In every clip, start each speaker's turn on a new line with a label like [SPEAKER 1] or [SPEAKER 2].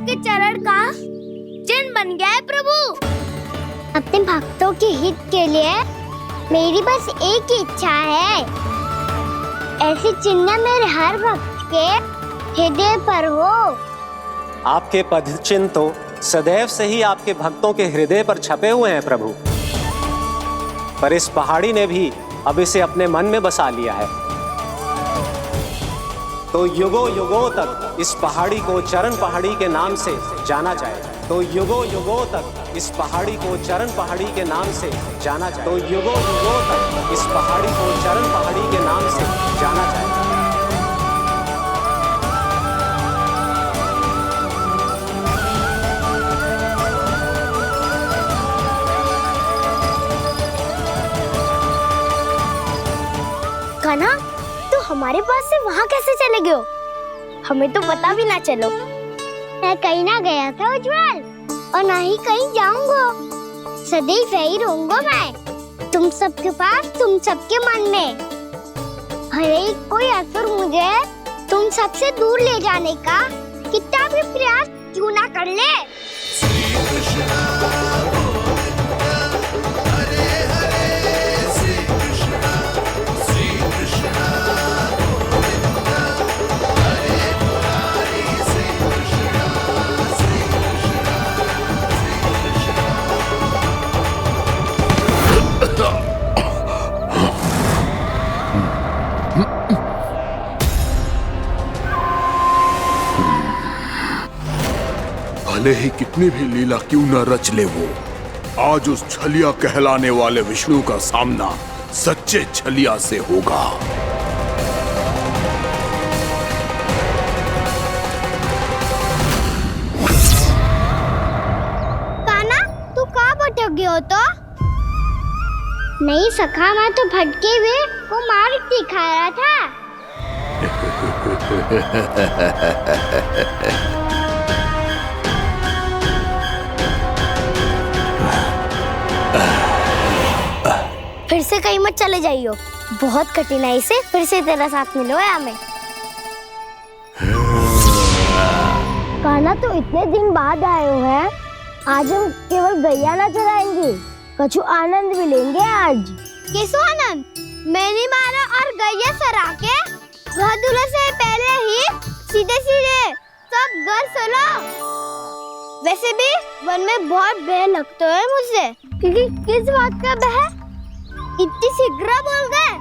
[SPEAKER 1] आपके चरण का चिन्ह बन गया है प्रभु।
[SPEAKER 2] अपने भक्तों के हित के लिए मेरी बस एक ही इच्छा है, ऐसी चिन्ह मेरे हर भक्त के हृदय पर हो।
[SPEAKER 3] आपके पद चिन्ह तो सदैव से ही आपके भक्तों के हृदय पर छपे हुए हैं प्रभु, पर इस पहाड़ी ने भी अब इसे अपने मन में बसा लिया है। तो युगों युगों तक इस पहाड़ी को चरण पहाड़ी के नाम से जाना जाए। तो युगों युगों तक इस पहाड़ी को चरण पहाड़ी के नाम से जाना जाए। तो युगों युगों तक इस पहाड़ी को चरण पहाड़ी के नाम से जाना जाए।
[SPEAKER 2] कान्हा, तू हमारे पास से वहाँ कैसे चले गए हो? हमें तो पता भी ना चलो। मैं कहीं ना गया था उज्जवल, और ना ही कहीं जाऊंगा। सदैव यही रहूंगा मैं, तुम सबके पास, तुम सबके मन में। भले ही कोई असुर मुझे तुम सबसे दूर ले जाने का कितना भी प्रयास क्यों ना कर ले।
[SPEAKER 4] भले ही कितनी भी लीला क्यों न रच ले वो, आज उस छलिया कहलाने वाले विष्णु का सामना सच्चे छलिया से होगा।
[SPEAKER 2] कान्हा, तू कहाँ भटक गए हो? तो नहीं सखा, मैं तो भटके हुए को मार्ग दिखा रहा था। फिर से कहीं मत चले जाइयो, बहुत कठिनाई से फिर से तेरा साथ मिलो है हमें। कान्हा, तो इतने दिन बाद आए हो हैं, आज हम केवल गैया ना चराएंगे, कछु आनंद भी लेंगे आज। किसो आनंद? मैंने मारा और गैया चरा के वह दूल्हे से पहले ही सीधे सीधे सब घर सोलो। वैसे भी वन में बहुत भय लगता है मुझे। क्योंकि किस बात का भय? इतनी शीघ्र बोल गए।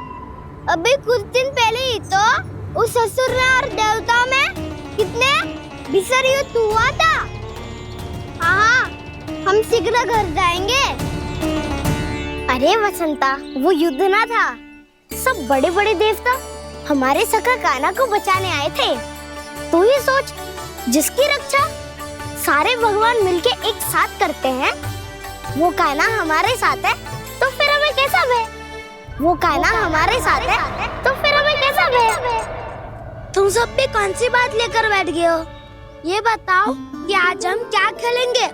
[SPEAKER 2] अभी कुछ दिन पहले ही तो उस असुर और देवताओं में कितने भीषण युद्ध हुआ था। हाँ, हम शीघ्र घर जाएंगे। अरे वसंता, वो युद्ध ना था, सब बड़े बड़े देवता हमारे सखा कान्हा को बचाने आए थे। तू ही सोच, जिसकी रक्षा सारे भगवान मिलके एक साथ करते हैं, वो कान्हा हमारे साथ है, तो फिर हमें कैसा भय? वो कान्हा हमारे साथ है, तो फिर हमें कैसा भय? तुम सब भी कौन सी बात लेकर बैठ गए हो? ये बताओ कि आज हम क्या खेलेंगे?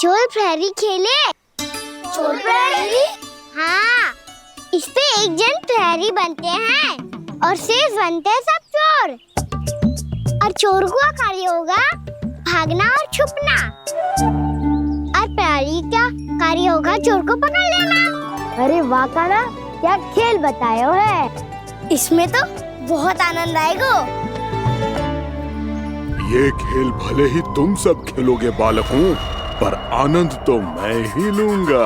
[SPEAKER 2] चोर प्रहरी खेले। चोर प्रहरी? हाँ, इस पे एक जन प्रहरी बनते हैं और शेष बनते हैं सब चोर। और चोर का कार्य होगा भागना और छुपना, और प्रहरी का कार्य होगा चोर को पकड़ लेना। अरे वाह कान्हा, क्या खेल बताया है। इसमें तो बहुत आनंद आएगा।
[SPEAKER 4] ये खेल भले ही तुम सब खेलोगे बालकों, पर आनंद तो मैं ही लूंगा।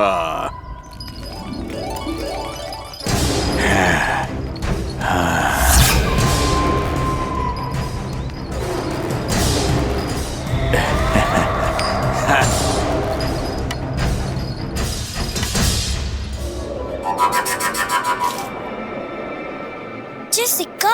[SPEAKER 2] ये सिक्का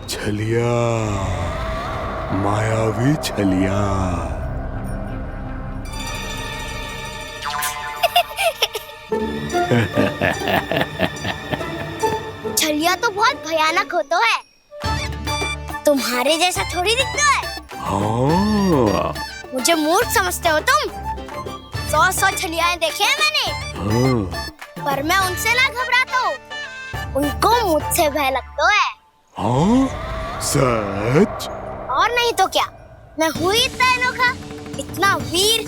[SPEAKER 4] छलिया, मायावी छलिया।
[SPEAKER 2] छलिया तो बहुत भयानक होता है, तुम्हारे जैसा थोड़ी दिखता है।
[SPEAKER 4] हाँ।
[SPEAKER 2] मुझे मूर्ख समझते हो तुम? 100 छलियाएं देखे हैं मैंने।
[SPEAKER 4] हाँ।
[SPEAKER 2] पर मैं उनसे ना घबराता हूँ, उनको मुझसे भय लगता है।
[SPEAKER 4] हाँ? सच?
[SPEAKER 2] और नहीं तो क्या, मैं हूँ ही इतना अनोखा, इतना वीर।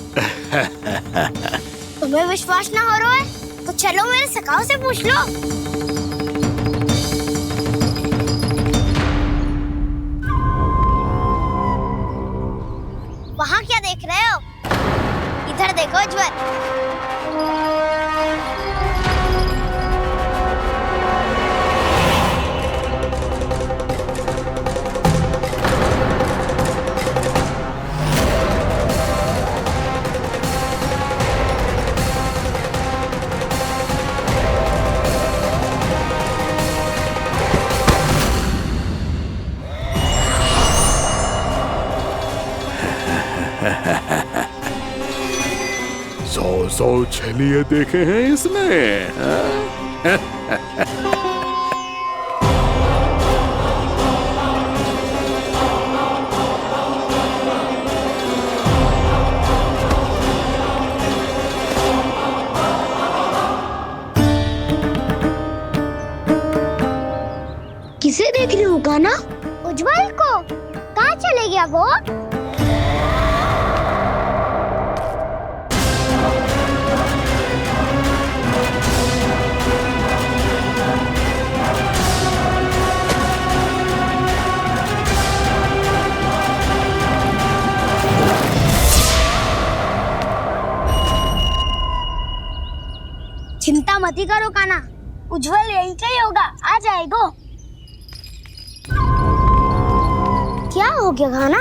[SPEAKER 2] तुम्हें विश्वास ना हो रहा है तो चलो मेरे सखाओं से पूछ लो। वहाँ क्या देख रहे हो? इधर देखो उज्जवल।
[SPEAKER 4] सौ छलिए देखे हैं इसने।
[SPEAKER 2] किसे देख रही हो कान्हा? उज्जवल को। कहाँ चले गया वो? चिंता मत ही करो कान्हा, उज्जवल यहीं का ही होगा, आ जाएगा। क्या हो गया कान्हा?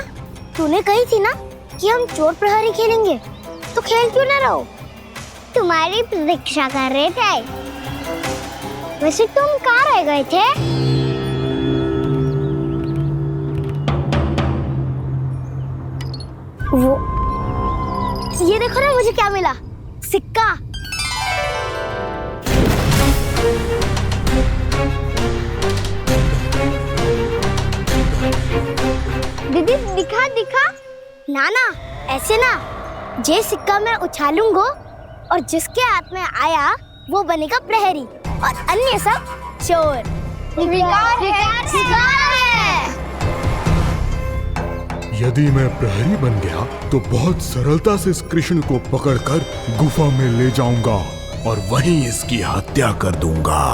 [SPEAKER 2] तूने कही थी ना कि हम चोर प्रहरी खेलेंगे, तो खेल क्यों ना रहो? तुम्हारी प्रतीक्षा कर रहे थे। वैसे तुम कहाँ रह गए थे? वो ये देखो ना, मुझे क्या मिला, सिक्का। दीदी दिखा दिखा। ना ना, ऐसे ना, जे सिक्का मैं उछालूंगा और जिसके हाथ में आया वो बनेगा प्रहरी और अन्य सब चोर। स्वीकार है।
[SPEAKER 4] यदि मैं प्रहरी बन गया तो बहुत सरलता से इस कृष्ण को पकड़कर गुफा में ले जाऊंगा और वहीं इसकी हत्या कर दूंगा।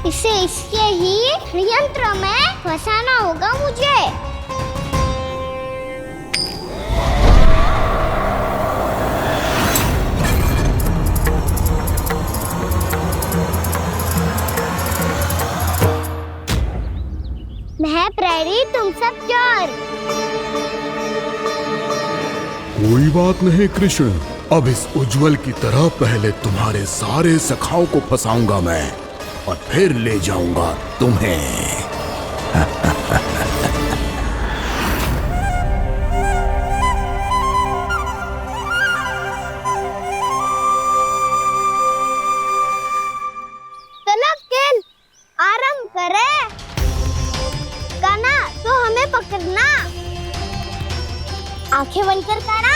[SPEAKER 2] इसे इसके ही यंत्र में फंसाना होगा मुझे। मैं प्रहरी, तुम सब चोर।
[SPEAKER 4] कोई बात नहीं कृष्ण, अब इस उज्जवल की तरह पहले तुम्हारे सारे सखाओं को फंसाऊंगा मैं और फिर ले जाऊंगा तुम्हें।
[SPEAKER 2] चलो खेल आरंभ करें। कान्हा तो हमें पकड़ना, आंखें बंद कर कान्हा।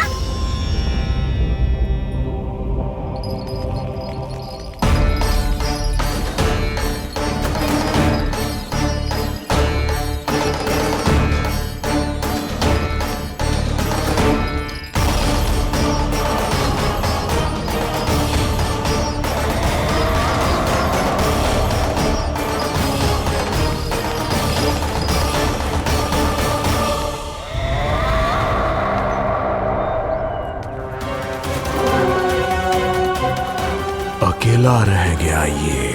[SPEAKER 4] अकेला रह गया ये,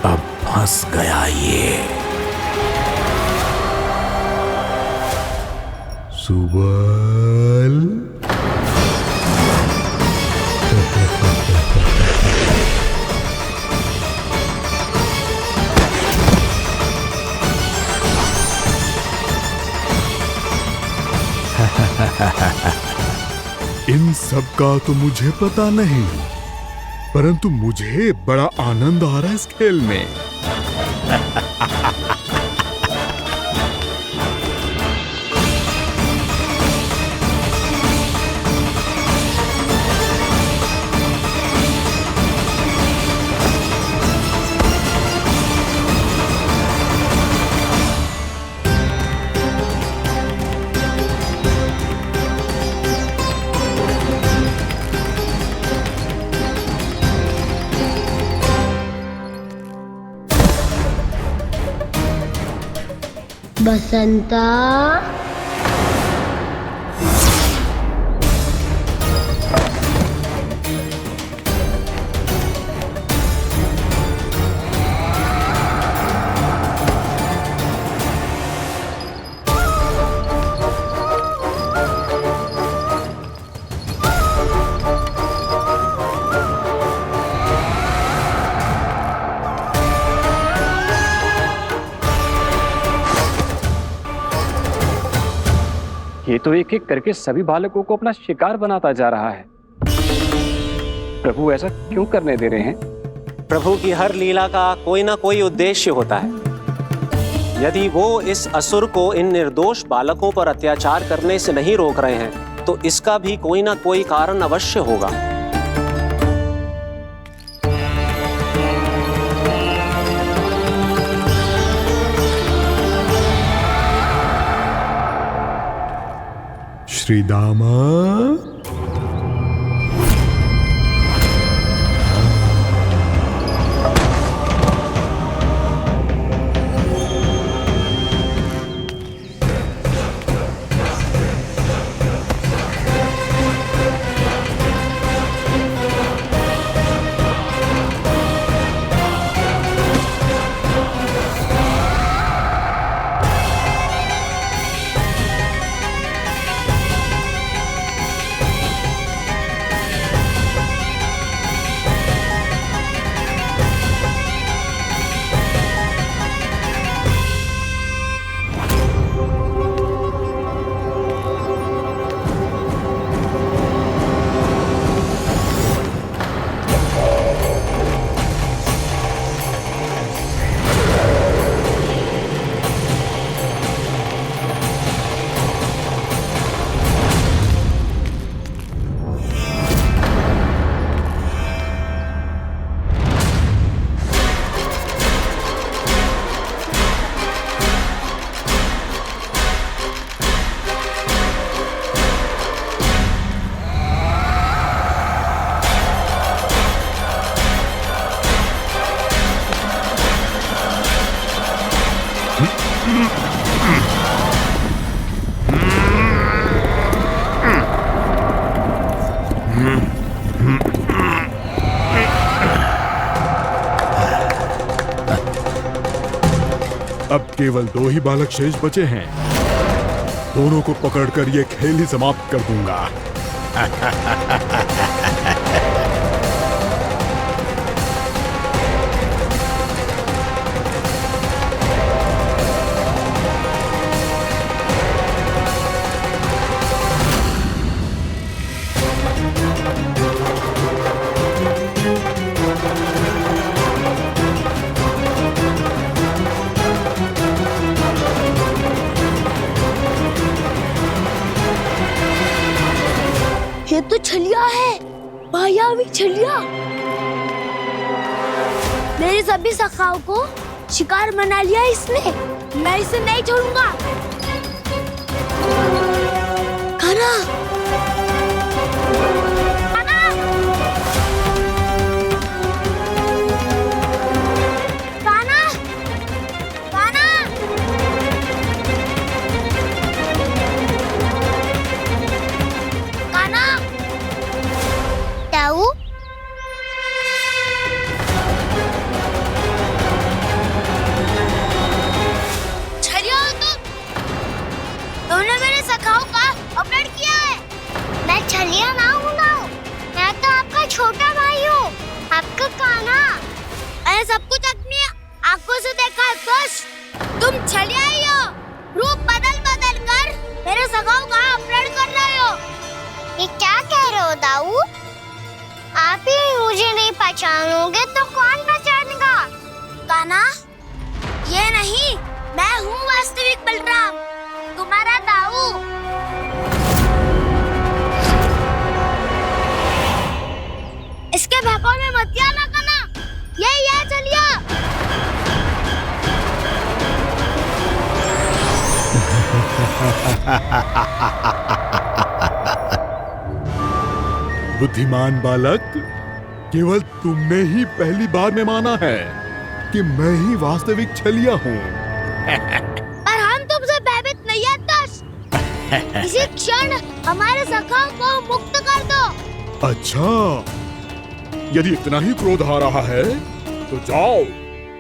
[SPEAKER 4] अब फंस गया ये। सुबल इन सब का तो मुझे पता नहीं, परंतु मुझे बड़ा आनंद आ रहा है इस खेल में।
[SPEAKER 2] बसंता,
[SPEAKER 5] ये तो एक एक करके सभी बालकों को अपना शिकार बनाता जा रहा है। प्रभु ऐसा क्यों करने दे रहे हैं?
[SPEAKER 3] प्रभु की हर लीला का कोई ना कोई उद्देश्य होता है। यदि वो इस असुर को इन निर्दोष बालकों पर अत्याचार करने से नहीं रोक रहे हैं तो इसका भी कोई ना कोई कारण अवश्य होगा।
[SPEAKER 4] श्री दामा, अब केवल 2 ही बालक शेष बचे हैं। दोनों को पकड़कर ये खेल ही समाप्त कर दूंगा।
[SPEAKER 2] ये तो छलिया है, मायावी छलिया। मेरे सभी सखाओं को शिकार बना लिया इसने। मैं इसे नहीं छोड़ूंगा। कान्हा, कान्हा, कान्हा, कान्हा। कान्हा,
[SPEAKER 1] ताऊ,
[SPEAKER 2] छलिया हो तुमने मेरे सखा ये क्या कह रहे हो दाऊ? आप ही मुझे नहीं पहचानोगे तो कौन पहचानेगा? कान्हा, ये नहीं, मैं हूँ वास्तविक बलराम, तुम्हारा दाऊ। इसके भौकाल में मत आना कान्हा, ये चलिए।
[SPEAKER 4] बुद्धिमान बालक, केवल तुमने ही पहली बार में माना है कि मैं ही वास्तविक छलिया हूँ।
[SPEAKER 2] पर हम तुमसे भयभीत नहीं है दस। इसी क्षण हमारे सखाओं को मुक्त कर दो।
[SPEAKER 4] अच्छा, यदि इतना ही क्रोध आ रहा है तो जाओ,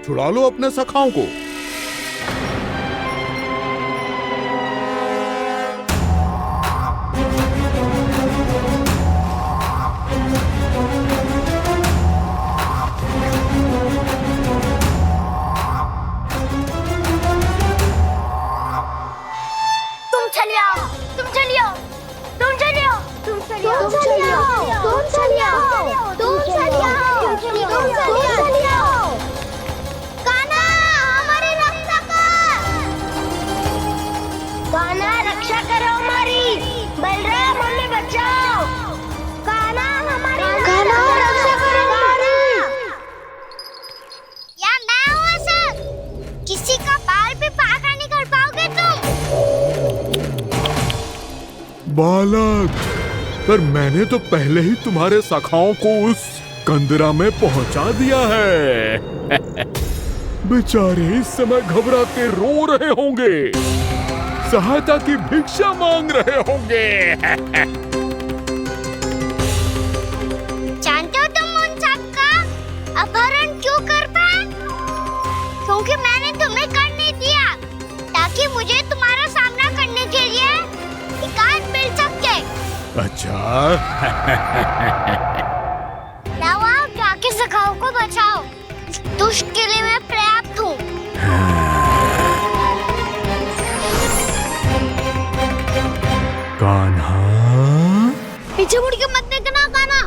[SPEAKER 4] छुड़ा लो अपने सखाओं को।
[SPEAKER 2] रक्षा करो हमारी, बलराम हमें बचाओ। कान्हा हमारी रक्षा करो हमारी। या मैं हूँ ऐसा, किसी का बाल भी पाका नहीं कर पाओगे तुम।
[SPEAKER 4] बालक, पर मैंने तो पहले ही तुम्हारे सखाओं को उस कंदरा में पहुंचा दिया है। बेचारे इस समय घबरा के रो रहे होंगे, सहायता की भिक्षा मांग रहे होंगे।
[SPEAKER 2] जानते हो तुम उन सबका अपहरण क्यों कर पाए? क्योंकि मैंने तुम्हें कर नहीं दिया, ताकि मुझे तुम्हारा सामना करने के लिए एकांत मिल सके।
[SPEAKER 4] अच्छा।
[SPEAKER 2] जाओ, जाके सखाओं को बचाओ। इस दुष्ट के लिए मैं पर्याप्त हूँ।
[SPEAKER 4] कान्हा,
[SPEAKER 2] पीछे मुड़ के मत देखना कान्हा।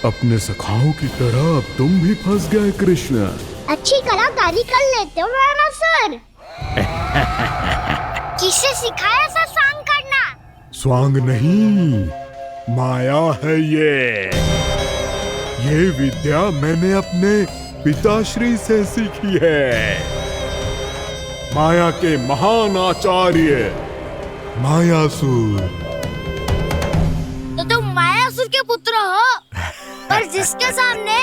[SPEAKER 4] अपने सखाओं की तरह अब तुम भी फंस गए कृष्ण।
[SPEAKER 2] अच्छी कलाकारी कर लेते हो रावणासुर। किससे सिखाया ऐसा स्वांग करना?
[SPEAKER 4] स्वांग नहीं, माया है ये विद्या मैंने अपने पिताश्री से सीखी है। माया के महान आचार्य मायासुर।
[SPEAKER 2] तो तुम मायासुर के पुत्र हो, पर जिसके सामने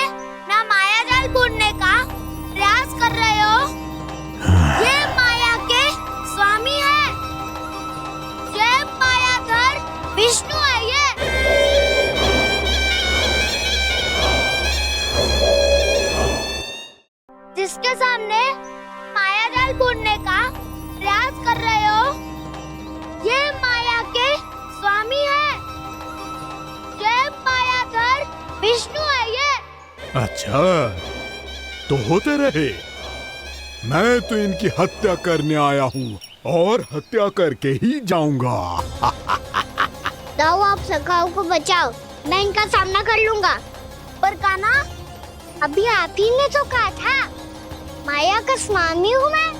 [SPEAKER 2] ना माया जाल बुनने का प्रयास कर रहे हो, ये माया के स्वामी है। ये मायाधर विष्णु है। ये जिसके सामने माया जाल बुनने का प्रयास कर रहे हो, ये माया के स्वामी है। ये मायाधर विष्णु है। ये
[SPEAKER 4] अच्छा, तो होते रहे। मैं तो इनकी हत्या करने आया हूँ और हत्या करके ही जाऊंगा।
[SPEAKER 2] दाऊ, आप सखाओं को बचाओ, मैं इनका सामना कर लूंगा। पर कान्हा, अभी आप ही ने तो कहा था माया का स्वामी हूँ मैं।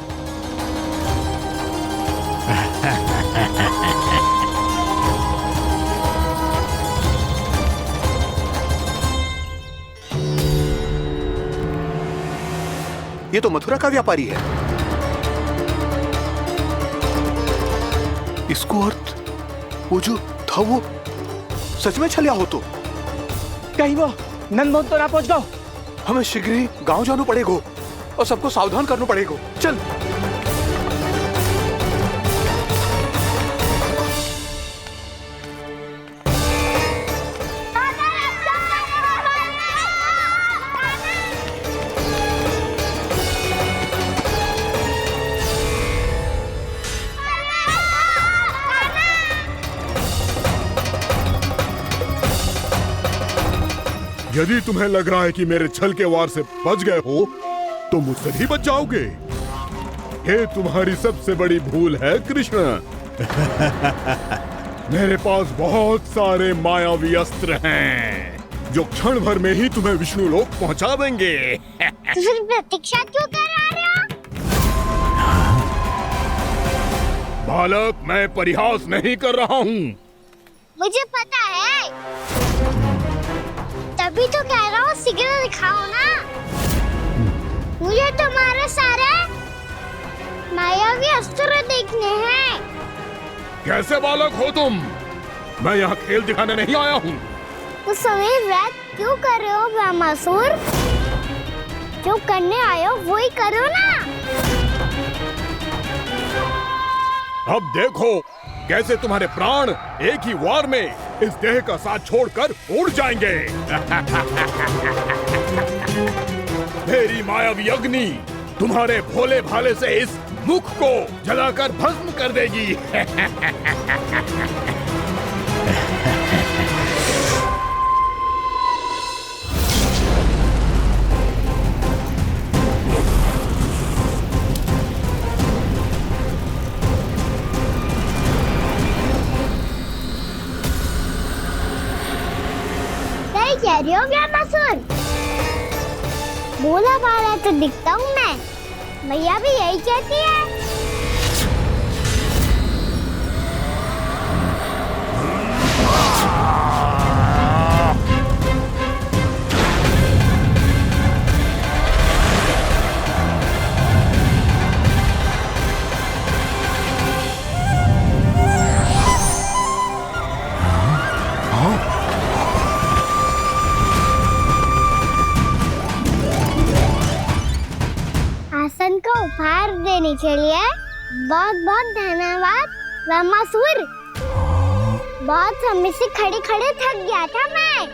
[SPEAKER 6] ये तो मथुरा का व्यापारी है। इसको अर्थ वो जो था वो सच में छलिया हो तो
[SPEAKER 5] कहीं वो नंदमोहन तो ना पहुंच गओ।
[SPEAKER 6] हमें शीघ्र ही गांव जाना पड़ेगा और सबको सावधान करना पड़ेगा। चल।
[SPEAKER 4] यदि तुम्हें लग रहा है कि मेरे छल के वार से बच गए हो तो मुझसे भी बच जाओगे। ये तुम्हारी सबसे बड़ी भूल है कृष्ण। मेरे पास बहुत सारे मायावी अस्त्र हैं जो क्षण भर में ही तुम्हें विष्णु लोक पहुंचा देंगे।
[SPEAKER 2] तो फिर प्रतीक्षा क्यों कर रहे हो?
[SPEAKER 4] बालक, मैं परिहास नहीं कर रहा हूँ।
[SPEAKER 2] मुझे पता है, तभी तो कह रहा हूँ शीघ्र दिखाओ ना। मुझे तुम्हारे सारे मायावी अस्त्र देखने हैं।
[SPEAKER 4] कैसे बालक हो तुम? मैं यहाँ खेल दिखाने नहीं आया हूँ।
[SPEAKER 2] तो समय व्रत क्यों कर रहे हो ब्रह्मासुर? जो करने आए हो वही करो ना।
[SPEAKER 4] अब देखो कैसे तुम्हारे प्राण एक ही वार में इस देह का साथ छोड़कर उड़ जाएंगे। मेरी मायावी अग्नि तुम्हारे भोले भाले से इस मुख को जलाकर भस्म कर देगी।
[SPEAKER 2] सही कह रही हो ब्रह्मासुर। भोला भाला तो दिखता हूँ मैं, मैया भी यही कहती है। आसन को उपहार देने के लिए बहुत बहुत धन्यवाद ब्रह्मासुर। बहुत समय से खड़े खड़े थक गया था मैं।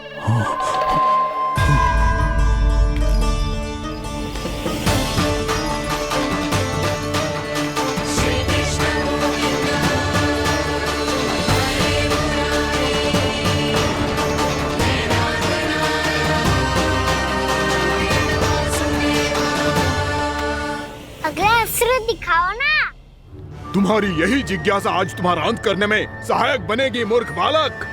[SPEAKER 2] अगला अस्त्र दिखाओ ना।
[SPEAKER 4] तुम्हारी यही जिज्ञासा आज तुम्हारा अंत करने में सहायक बनेगी मूर्ख बालक।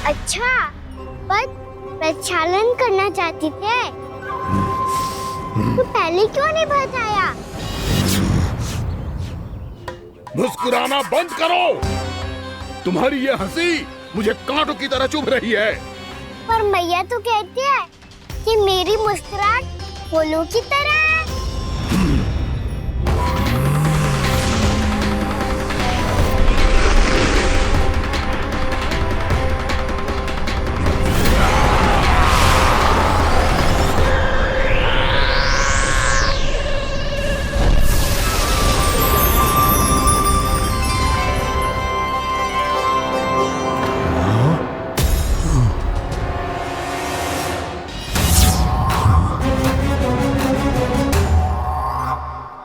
[SPEAKER 2] अच्छा, पर प्रक्षालन करना चाहती थे तो पहले क्यों नहीं बताया?
[SPEAKER 4] मुस्कुराना बंद करो। तुम्हारी ये हंसी मुझे कांटों की तरह चुभ रही है।
[SPEAKER 2] पर मैया तो कहती है कि मेरी मुस्कुराहट फूलों की तरह है।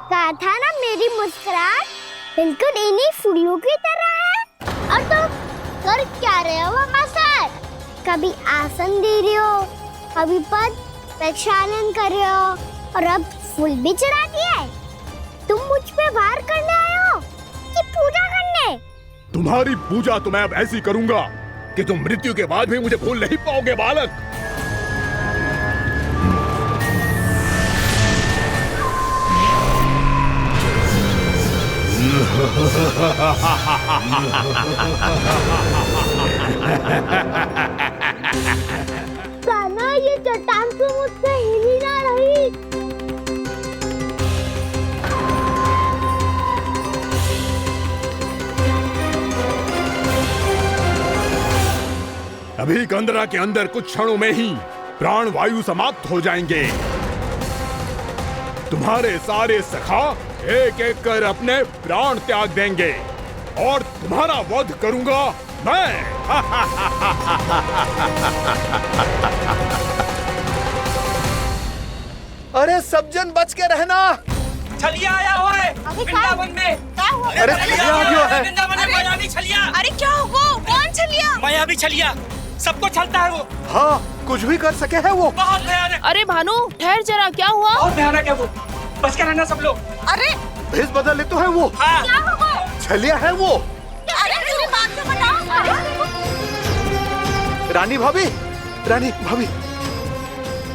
[SPEAKER 2] कहा था ना मेरी मुस्कुराहट बिल्कुल इन्हीं फूलों की तरह है। और तुम कर क्या रहे हो ब्रह्मासुर? कभी आसन दे रहे हो, कभी पद प्रक्षालन कर रहे हो और अब फूल भी चढ़ा दिए। तुम मुझ पे वार करने आए हो कि पूजा करने?
[SPEAKER 4] तुम्हारी पूजा तो मैं अब ऐसी करूंगा कि तुम मृत्यु के बाद भी मुझे भूल नहीं पाओगे बालक।
[SPEAKER 2] कान्हा, ये चट्टान तो मुझसे हिल ही ना रही।
[SPEAKER 4] अभी कंदरा के अंदर कुछ क्षणों में ही प्राण वायु समाप्त हो जाएंगे। तुम्हारे सारे सखा एक एक कर अपने प्राण त्याग देंगे और तुम्हारा वध करूंगा मैं।
[SPEAKER 6] अरे सब जन बच के रहना।
[SPEAKER 7] छलिया आया हुआ है वृंदावन में।
[SPEAKER 6] अरे छलिया आ गया है।
[SPEAKER 7] वृंदावन में मायावी छलिया।
[SPEAKER 1] अरे क्या हुआ? कौन छलिया?
[SPEAKER 7] मायावी छलिया सबको छलता है वो।
[SPEAKER 6] हाँ, कुछ भी कर सके है वो।
[SPEAKER 7] बहुत भयानक।
[SPEAKER 8] अरे भानु ठहर जरा, क्या हुआ?
[SPEAKER 7] बहुत भयानक है वो, बच के रहना सब लोग।
[SPEAKER 1] अरे
[SPEAKER 6] भेष बदल ले तो है वो।
[SPEAKER 7] हाँ।
[SPEAKER 1] क्या हुआ?
[SPEAKER 6] छलिया है वो।
[SPEAKER 1] अरे मेरी बात तो बताओ।
[SPEAKER 6] रानी भाभी, रानी भाभी,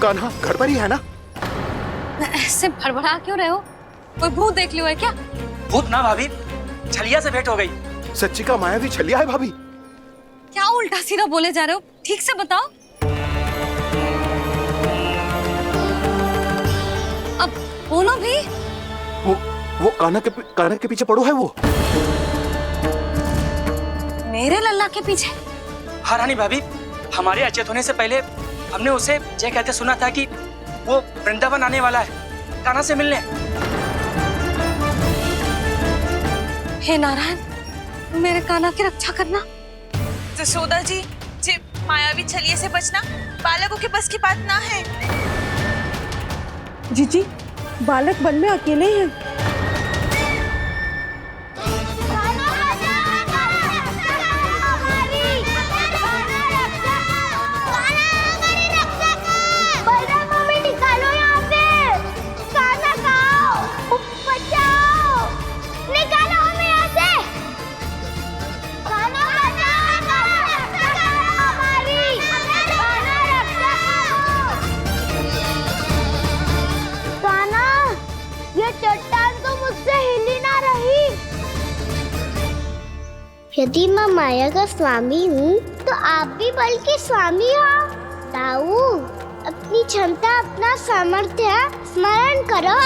[SPEAKER 6] कान्हा घर पर ही है ना?
[SPEAKER 9] ऐसे भड़बड़ा क्यों रहे हो? कोई भूत देख लियो है क्या?
[SPEAKER 7] भूत ना भाभी, छलिया से भेंट हो गई।
[SPEAKER 6] सच्ची का मायावी छलिया है भाभी।
[SPEAKER 9] क्या उल्टा सीधा बोले जा रहे हो? ठीक से बताओ। अब बोलो भी।
[SPEAKER 6] वो कान्हा के पीछे पड़ो है वो।
[SPEAKER 9] मेरे लल्ला के पीछे?
[SPEAKER 7] हाँ रानी भाभी, हमारे अचेत होने से पहले हमने उसे ये कहते सुना था कि वो वृंदावन आने वाला है कान्हा से मिलने।
[SPEAKER 9] हे नारायण, मेरे कान्हा की रक्षा करना।
[SPEAKER 8] जसोदा जी, मायावी छलिए से बचना बालकों के बस की बात ना है।
[SPEAKER 10] जीजी, बालक वन में अकेले हैं।
[SPEAKER 2] चट्टान तो मुझसे हिली ना रही। यदि मैं माया का स्वामी हूँ तो आप भी बल के स्वामी हो। ताऊ, अपनी क्षमता, अपना सामर्थ्य स्मरण करो।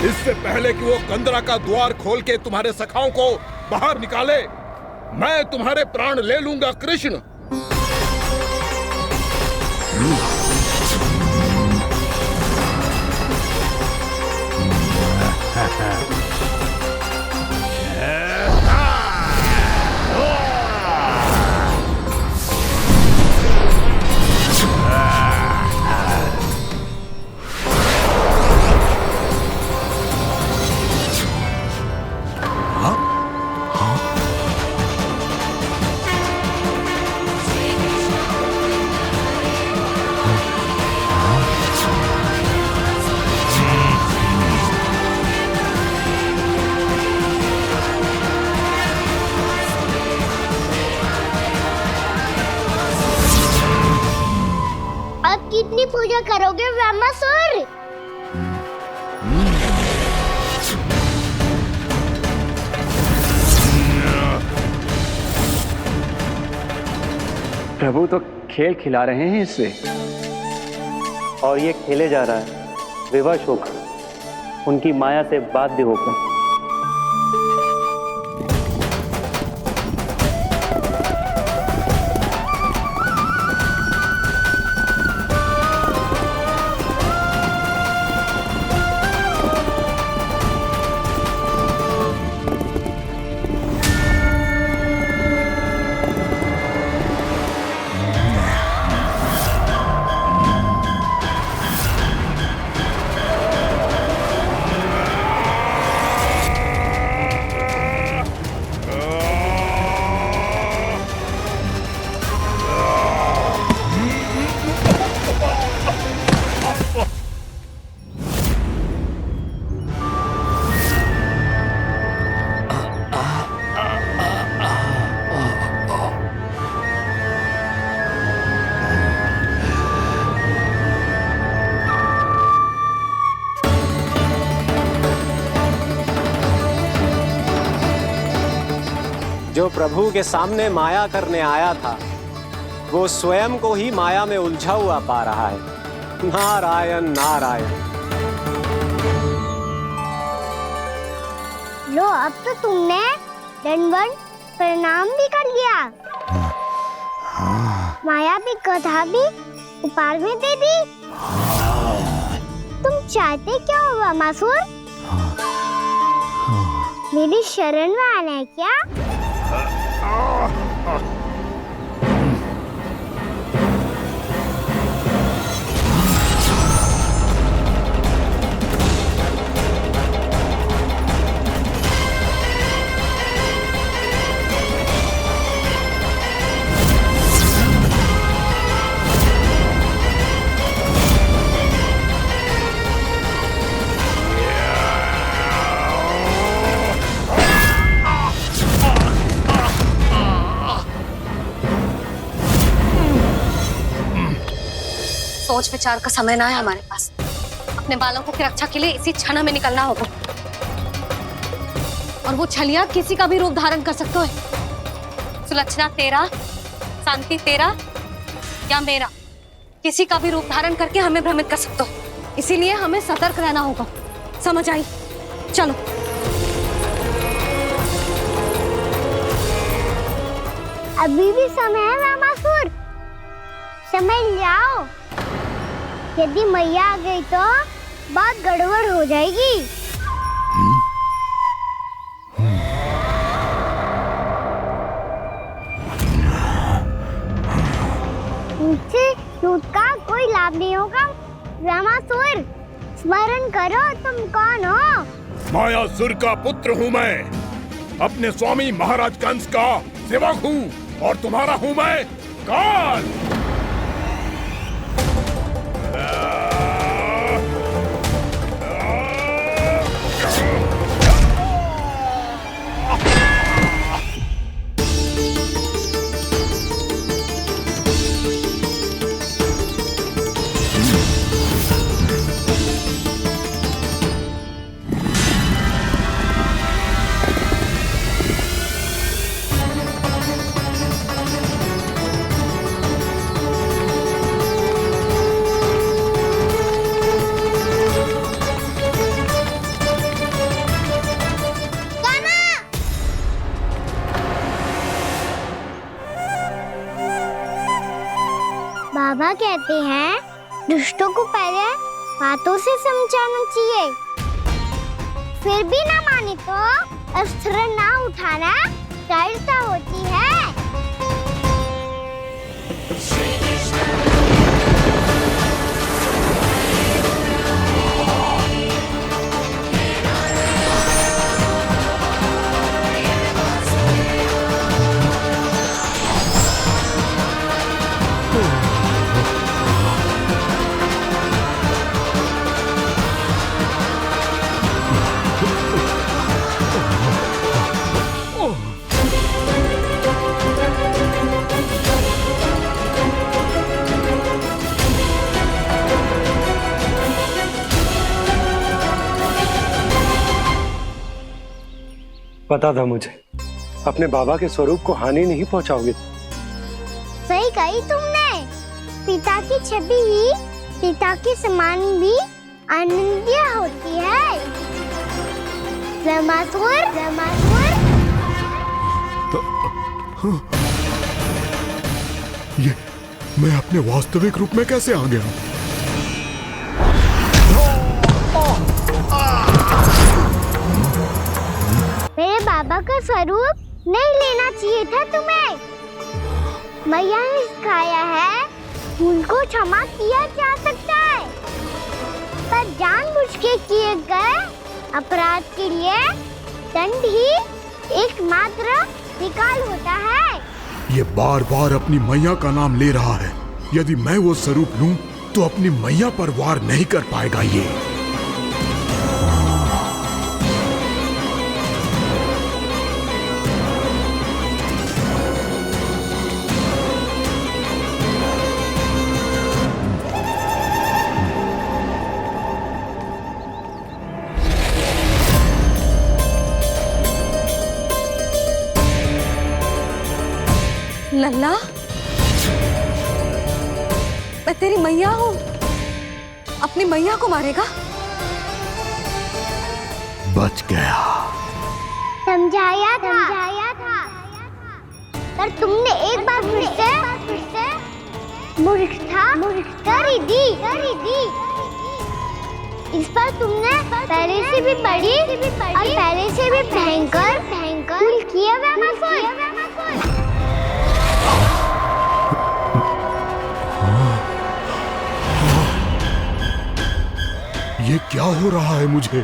[SPEAKER 4] इससे पहले कि वो कंदरा का द्वार खोल के तुम्हारे सखाओं को बाहर निकाले, मैं तुम्हारे प्राण ले लूंगा कृष्ण।
[SPEAKER 2] कितनी पूजा करोगे ब्रह्मासुर?
[SPEAKER 5] प्रभु तो खेल खिला रहे हैं इससे,
[SPEAKER 3] और ये खेले जा रहा है विवश होकर, उनकी माया से बाध्य होकर। प्रभु के सामने माया करने आया था वो स्वयं को ही माया में उलझा हुआ पा रहा है। नारायण नारायण।
[SPEAKER 2] लो, अब तो तुमने दंडवत प्रणाम भी कर लिया, माया भी कथा भी उपहार में दे दी। तुम चाहते क्या हो वामासुर? मेरी शरण में आना है क्या?
[SPEAKER 9] सोच विचार का समय ना है हमारे पास। अपने बालकों की रक्षा के लिए इसी क्षण हमें निकलना होगा। और वो छलिया किसी का भी रूप धारण कर सकते है। सुलक्षणा तेरा, शांति तेरा या मेरा, किसी का भी रूप धारण करके हमें भ्रमित कर सकते हो। इसीलिए हमें सतर्क रहना होगा। समझ आई? चलो।
[SPEAKER 2] अभी भी समय है वामासुर, समझ जाओ। यदि मैया आ गई तो बात गड़बड़ हो जाएगी। मुझसे झूठ का कोई लाभ नहीं होगा। वामासुर, स्मरण करो तुम कौन हो।
[SPEAKER 4] मायासुर का पुत्र हूँ मैं, अपने स्वामी महाराज कंस का सेवक हूँ, और तुम्हारा हूँ मैं काल। बाबा कहते हैं दुष्टों को पहले बातों से समझाना चाहिए, फिर भी ना माने तो अस्त्र ना उठाना दृढ़ता होती है।
[SPEAKER 11] पता था मुझे, अपने बाबा के स्वरूप को हानि नहीं पहुंचाओगे।
[SPEAKER 2] सही कही तुमने। पिता की छवि ही पिता के समान भी आनंदीय होती है। वामासुर, वामासुर।
[SPEAKER 4] ये मैं अपने वास्तविक रूप में कैसे आ गया?
[SPEAKER 2] मेरे बाबा का स्वरूप नहीं लेना चाहिए था तुम्हें। मैया ने सिखाया है भूल को क्षमा किया जा सकता है, पर जानबूझ के किए गए अपराध के लिए दंड ही एकमात्र विकल्प होता है।
[SPEAKER 4] ये बार बार अपनी मैया का नाम ले रहा है। यदि मैं वो स्वरूप लूं तो अपनी मैया पर वार नहीं कर पाएगा ये।
[SPEAKER 9] लल्ला, मैं तेरी मैया हूँ, अपनी मैया को मारेगा?
[SPEAKER 4] बच गया।
[SPEAKER 2] समझाया था पर तुमने एक बार फिर से मूर्खता कर ही दी। इस पर तुमने पहले से भी बड़ी और पहले से भी भयंकर भूल किया
[SPEAKER 4] ये क्या हो रहा है मुझे?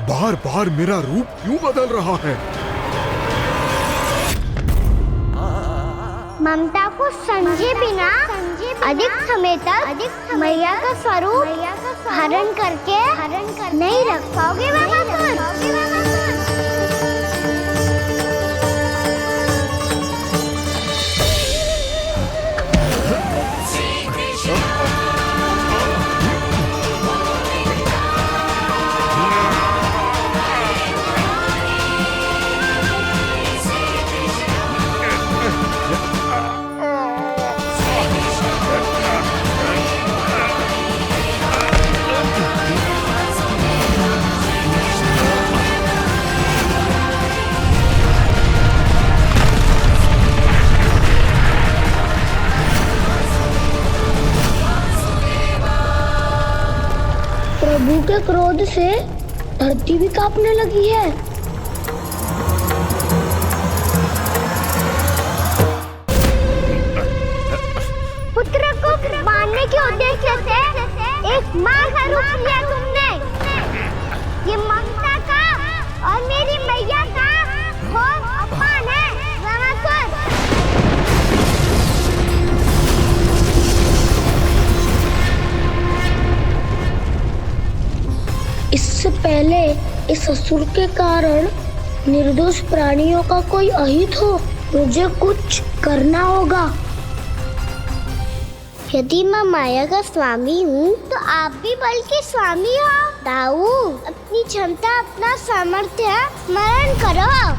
[SPEAKER 4] बार बार मेरा रूप क्यों बदल रहा है?
[SPEAKER 2] ममता को समझे बिना अधिक समय तक मैया का स्वरूप हरण करके नहीं रख पाओगे प्रभु के क्रोध से धरती भी कांपने लगी है। पुत्र को मारने के उद्देश्य से एक मां का रूप लिया तुमने। ये ममता का और मेरी मैया का घोर अपमान है रामासुर। इससे पहले इस असुर के कारण निर्दोष प्राणियों का कोई अहित हो, मुझे कुछ करना होगा। यदि मैं माया का स्वामी हूँ तो आप भी बल के स्वामी हो। दाऊ, अपनी क्षमता अपना सामर्थ्य स्मरण करो।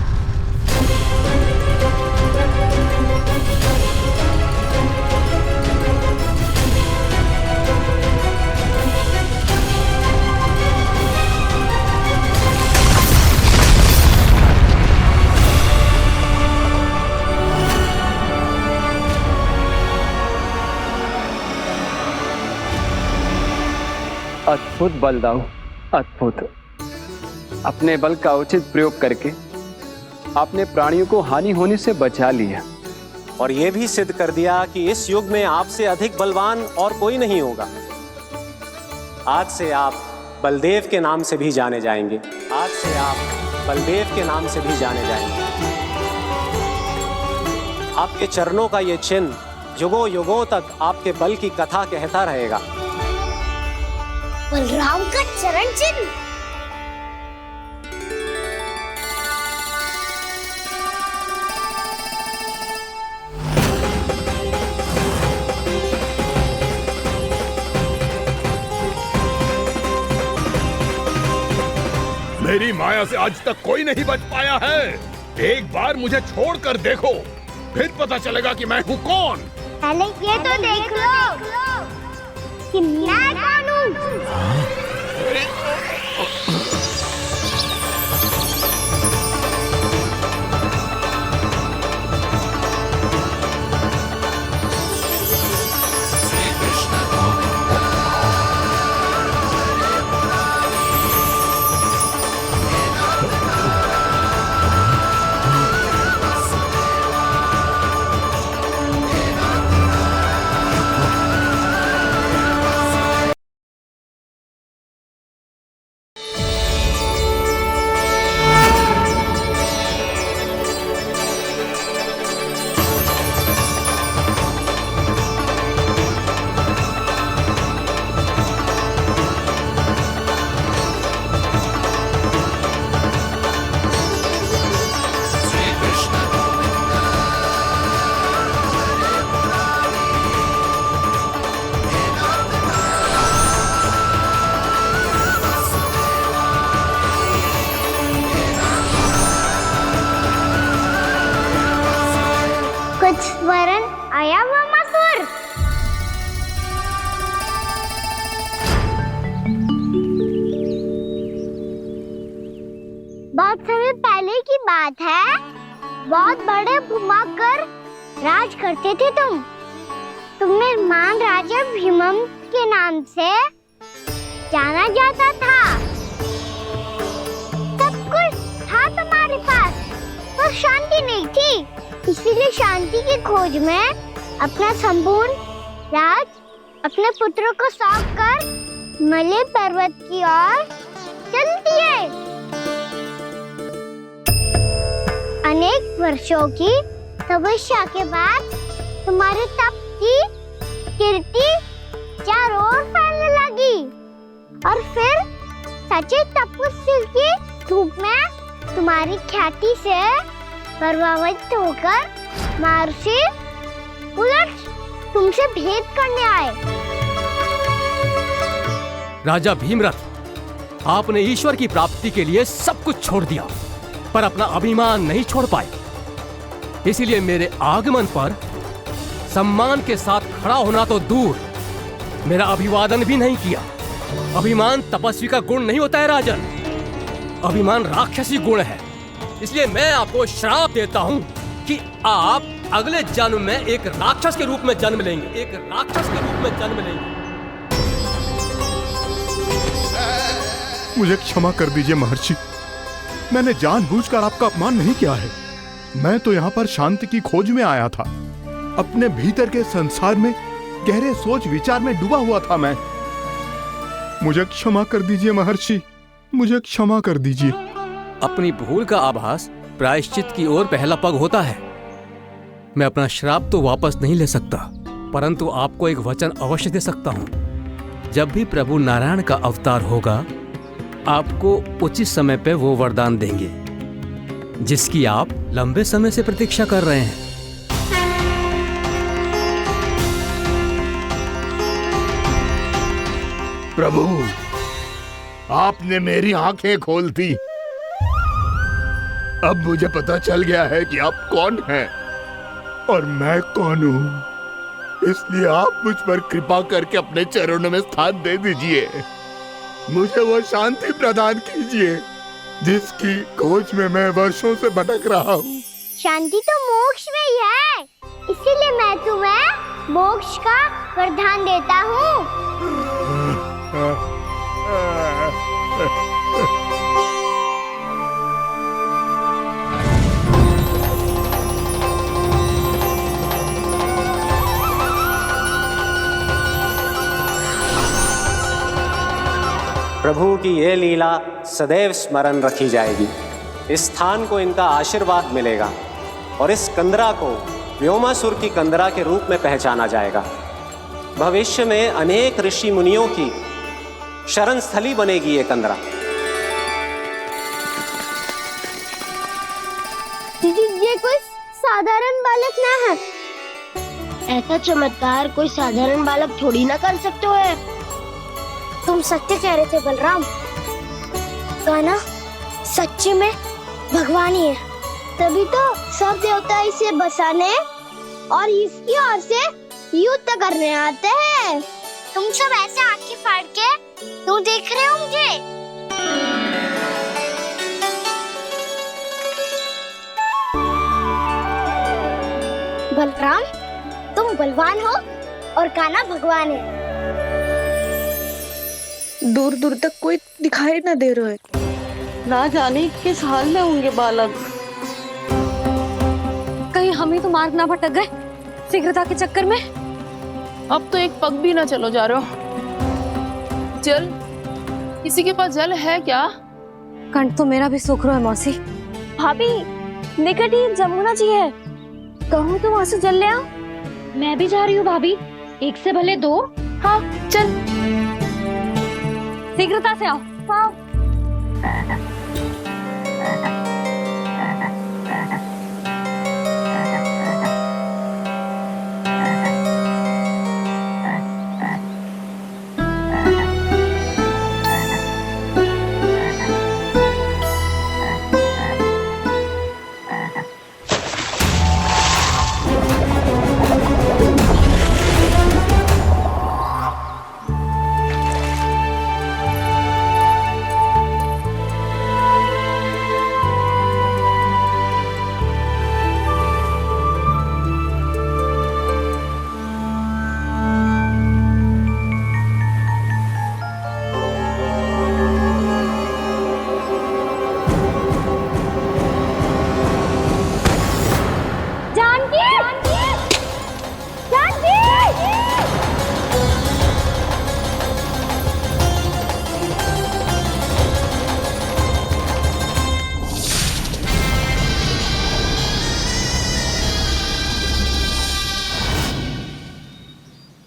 [SPEAKER 5] अद्भुत बलदाऊ, अद्भुत। अपने बल का उचित प्रयोग करके आपने प्राणियों को हानि होने से बचा लिया
[SPEAKER 3] और ये भी सिद्ध कर दिया कि इस युग में आपसे अधिक बलवान और कोई नहीं होगा। आज से आप बलदेव के नाम से भी जाने जाएंगे। आज से आप बलदेव के नाम से भी जाने जाएंगे। आपके चरणों का ये चिन्ह युगों युगों तक आपके बल की कथा कहता रहेगा।
[SPEAKER 2] बलराम का चरण चिन्ह।
[SPEAKER 4] मेरी माया से आज तक कोई नहीं बच पाया है। एक बार मुझे छोड़कर देखो, फिर पता चलेगा कि मैं हूँ कौन।
[SPEAKER 2] पहले ये तो देख लो कि मैं कौन हूँ। बहुत बड़े घुमाकर राज करते थे तुम्हें महान राजा भीमम के नाम से जाना जाता था। सब कुछ था तुम्हारे पास, पर शांति नहीं थी। इसीलिए शांति की खोज में अपना संपूर्ण राज अपने पुत्रों को सौंप कर मलय पर्वत की ओर चल दिए। अनेक वर्षों की तपस्या के बाद तुम्हारे तप की कीर्ति चारों ओर फैलने लगी और फिर सच्चे तपस्वी के रूप में तुम्हारी ख्याति से प्रभावित होकर महर्षि उलट तुमसे भेंट करने आए।
[SPEAKER 12] राजा भीमरथ, आपने ईश्वर की प्राप्ति के लिए सब कुछ छोड़ दिया, पर अपना अभिमान नहीं छोड़ पाए। इसीलिए मेरे आगमन पर सम्मान के साथ खड़ा होना तो दूर, मेरा अभिवादन भी नहीं किया। अभिमान तपस्वी का गुण नहीं होता है राजन, अभिमान राक्षसी गुण है। इसलिए मैं आपको श्राप देता हूं कि आप अगले जन्म में एक राक्षस के रूप में जन्म लेंगे, एक राक्षस के रूप में जन्म लेंगे।
[SPEAKER 4] मुझे क्षमा कर दीजिए महर्षि, मैंने जानबूझकर आपका अपमान नहीं किया है। मैं तो यहाँ पर शांति की खोज में आया था। अपने भीतर के संसार में गहरे सोच विचार में डूबा हुआ था मैं। मुझे क्षमा कर दीजिए महर्षि, मुझे क्षमा कर दीजिए।
[SPEAKER 12] अपनी भूल का आभास प्रायश्चित की ओर पहला पग होता है। मैं अपना श्राप तो वापस नहीं ले सकता, परंतु आपको एक वचन अवश्य दे सकता हूँ। जब भी प्रभु नारायण का अवतार होगा, आपको उचित समय पे वो वरदान देंगे जिसकी आप लंबे समय से प्रतीक्षा कर रहे हैं।
[SPEAKER 4] प्रभु, आपने मेरी आंखें खोल दी। अब मुझे पता चल गया है कि आप कौन हैं और मैं कौन हूँ। इसलिए आप मुझ पर कृपा करके अपने चरणों में स्थान दे दीजिए। मुझे वो शांति प्रदान कीजिए जिसकी खोज में मैं वर्षों से भटक रहा हूँ।
[SPEAKER 2] शांति तो मोक्ष में ही है, इसीलिए मैं तुम्हें मोक्ष का वरदान देता हूँ।
[SPEAKER 3] प्रभु की ये लीला सदैव स्मरण रखी जाएगी। इस स्थान को इनका आशीर्वाद मिलेगा और इस कंदरा को व्योमासुर की कंदरा के रूप में पहचाना जाएगा। भविष्य में अनेक ऋषि मुनियों की शरण स्थली बनेगी ये कंदरा।
[SPEAKER 2] दीदी, ये कोई साधारण बालक ना है। ऐसा चमत्कार कोई साधारण बालक थोड़ी ना कर सकते हो। तुम सत्य कह रहे थे बलराम, गाना सच्ची में भगवान ही है। तभी तो सब देवता इसे बसाने और इसकी ओर से युद्ध करने आते हैं। तुम सब ऐसे आंखें फाड़ के क्यों देख रहे हो मुझे? बलराम, तुम बलवान हो और कान्हा भगवान है।
[SPEAKER 10] दूर दूर तक कोई दिखाई न दे रहा है। ना जाने किस हाल में होंगे बालक।
[SPEAKER 9] कहीं हम ही तो मार्ग ना भटक गए शीघ्रता के चक्कर में।
[SPEAKER 13] अब तो एक पग भी ना चलो जा रहे हो। जल, किसी के पास जल है क्या?
[SPEAKER 9] कंठ तो मेरा भी सूख रहा है मौसी।
[SPEAKER 1] भाभी, निकट ही जमुना जी है, कहूँ तो वहाँ से जल ले आओ। मैं भी जा रही हूँ भाभी, एक से भले दो।
[SPEAKER 9] हाँ चल, शीघ्रता से आओ। हाँ।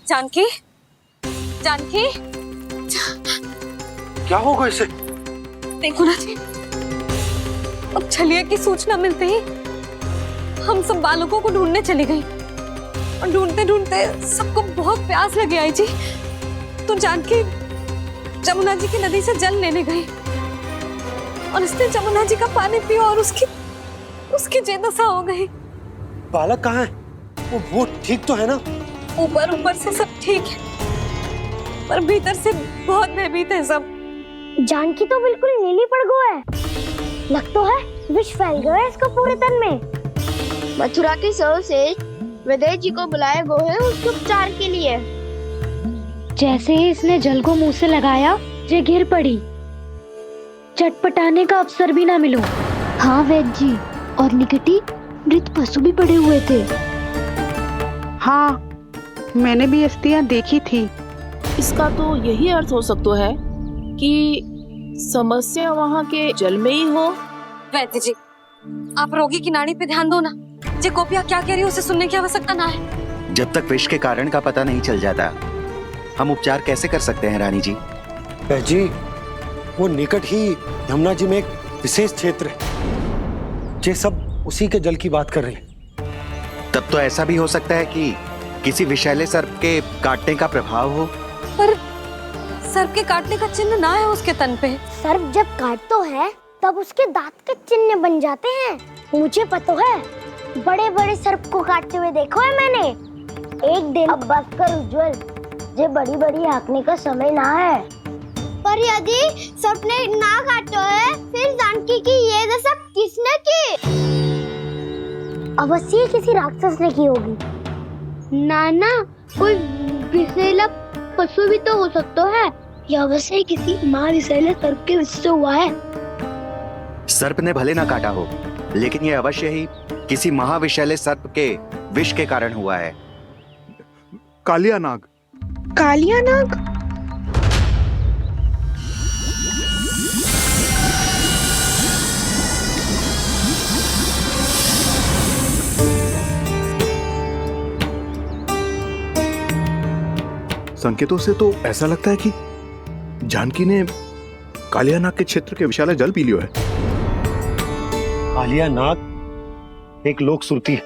[SPEAKER 9] जानकी, जानकी,
[SPEAKER 11] क्या होगा इसे?
[SPEAKER 9] देखो ना जी, अब छलिया की सूचना मिलते ही हम सब बालकों को ढूंढने चली गई और ढूंढते ढूंढते सबको बहुत प्यास लगी आई जी। तो जानकी जमुना जी की नदी से जल लेने गई और उसने जमुना जी का पानी पिया और उसकी जेदशा हो गई।
[SPEAKER 11] बालक कहाँ है? वो ठीक तो है ना?
[SPEAKER 9] ऊपर से सब ठीक है पर भीतर से बहुत भयभीत है सब।
[SPEAKER 2] जानकी तो बिल्कुल नीली पड़ गया है। लग तो है विष फैल गया है इसको पूरे तन में।
[SPEAKER 14] मथुरा के सर्वश्रेष्ठ विदेह जी को बुलाया गया है उसके उपचार के लिए।
[SPEAKER 1] जैसे ही इसने जल को मुंह से लगाया ये गिर पड़ी। चटपटाने का अवसर भी ना मिलो। हाँ वैद्य जी, और निकटी मृत पशु भी पड़े हुए थे।
[SPEAKER 10] हाँ मैंने भी अस्थियां देखी थी।
[SPEAKER 13] इसका तो यही अर्थ हो सकता है कि समस्या वहाँ के जल में ही हो।
[SPEAKER 9] वैद्य जी, आप रोगी की नाड़ी पे ध्यान दो ना। जे गोपिया क्या कह रही है उसे सुनने की आवश्यकता ना है।
[SPEAKER 15] जब तक विष के कारण का पता नहीं चल जाता हम उपचार कैसे कर सकते हैं रानी जी?
[SPEAKER 11] जी, वो निकट ही यमुना जी में एक विशेष क्षेत्र है। ये सब उसी के जल की बात कर रहे हैं।
[SPEAKER 15] तब तो ऐसा भी हो सकता है कि किसी विषैले सर्प के काटने का प्रभाव हो।
[SPEAKER 9] पर सर्प के काटने का चिन्ह ना है उसके तन पे।
[SPEAKER 2] सर्प जब काटता है तब उसके दांत के चिन्ह बन जाते हैं। मुझे पता है, बड़े बड़े सर्प को काटते हुए देखो है मैंने। एक दिन अब बस कर उज्जवल, ये बड़ी बड़ी हाँकने का समय ना है।
[SPEAKER 14] पर यदि सर्प ने ना काटा है फिर जानकी की ये दशा किसने की?
[SPEAKER 2] अवश्य किसी राक्षस ने की होगी।
[SPEAKER 14] नाना, कोई विषैला पशु भी तो हो सकता है।
[SPEAKER 2] यह अवश्य किसी महाविषैले सर्प के विष से हुआ है।
[SPEAKER 15] सर्प ने भले ना काटा हो लेकिन यह अवश्य ही किसी महाविषैले सर्प के विष के कारण हुआ है।
[SPEAKER 6] कालिया नाग।
[SPEAKER 10] कालिया नाग?
[SPEAKER 6] संकेतों से तो ऐसा लगता है कि जानकी ने कालिया नाग के क्षेत्र के विशाल जल पी लियो है।
[SPEAKER 11] कालिया नाग एक लोक श्रुति है,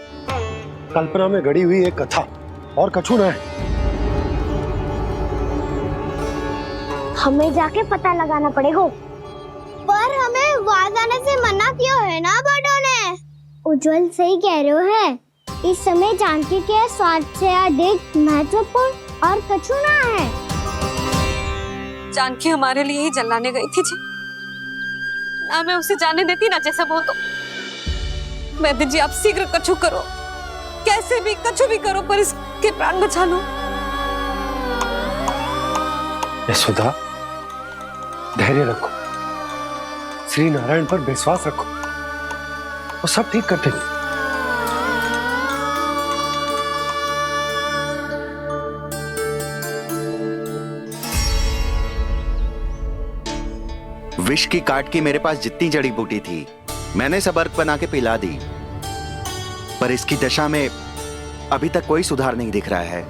[SPEAKER 11] कल्पना में गढ़ी हुई एक कथा और कछु न है।
[SPEAKER 2] हमें जाके पता लगाना पड़ेगा।
[SPEAKER 14] पर हमें वहां जाने से मना किया है ना बड़ों ने।
[SPEAKER 2] उज्जवल सही कह रहे हो है। इस समय जानकी के स्वास्थ्य से अधिक महत्वपूर्ण और कछु ना है।
[SPEAKER 9] जानकी हमारे लिए ही जलाने गई थी जी। ना मैं उसे जाने देती ना जैसा वो तो। वैद्य जी आप शीघ्र कछु करो, कैसे भी कछु भी करो पर इसके प्राण बचा लो।
[SPEAKER 11] यशोदा, धैर्य रखो, श्री नारायण पर विश्वास रखो, वो सब ठीक कर देंगे।
[SPEAKER 15] विष की काट की मेरे पास जितनी जड़ी बूटी थी मैंने सब अर्क बना के पिला दी, पर इसकी दशा में अभी तक कोई सुधार नहीं दिख रहा है।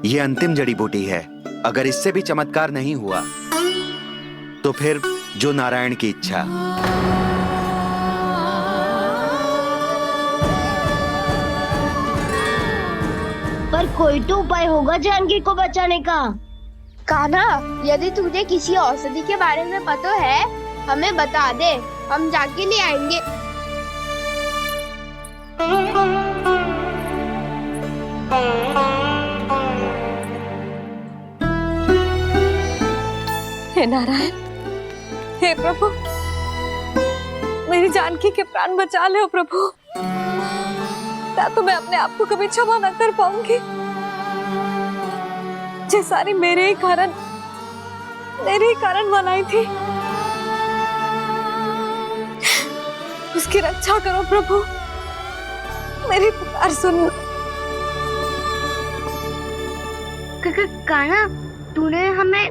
[SPEAKER 15] यह अंतिम जड़ी बूटी है। अगर इससे भी चमत्कार नहीं हुआ तो फिर जो नारायण की इच्छा।
[SPEAKER 14] पर कोई तो उपाय होगा जानकी को बचाने का। कान्हा, यदि तुझे किसी औषधि के बारे में पता है हमें बता दे, हम जाके ले आएंगे।
[SPEAKER 9] हे नारायण, हे प्रभु, मेरी जानकी के प्राण बचा ले प्रभु। या तो मैं अपने आप को कभी क्षमा न कर पाऊंगी। ये सारी मेरे ही कारण बनाई थी। उसकी रक्षा करो प्रभु, मेरी पुकार सुनो।
[SPEAKER 14] कान्हा, तूने हमें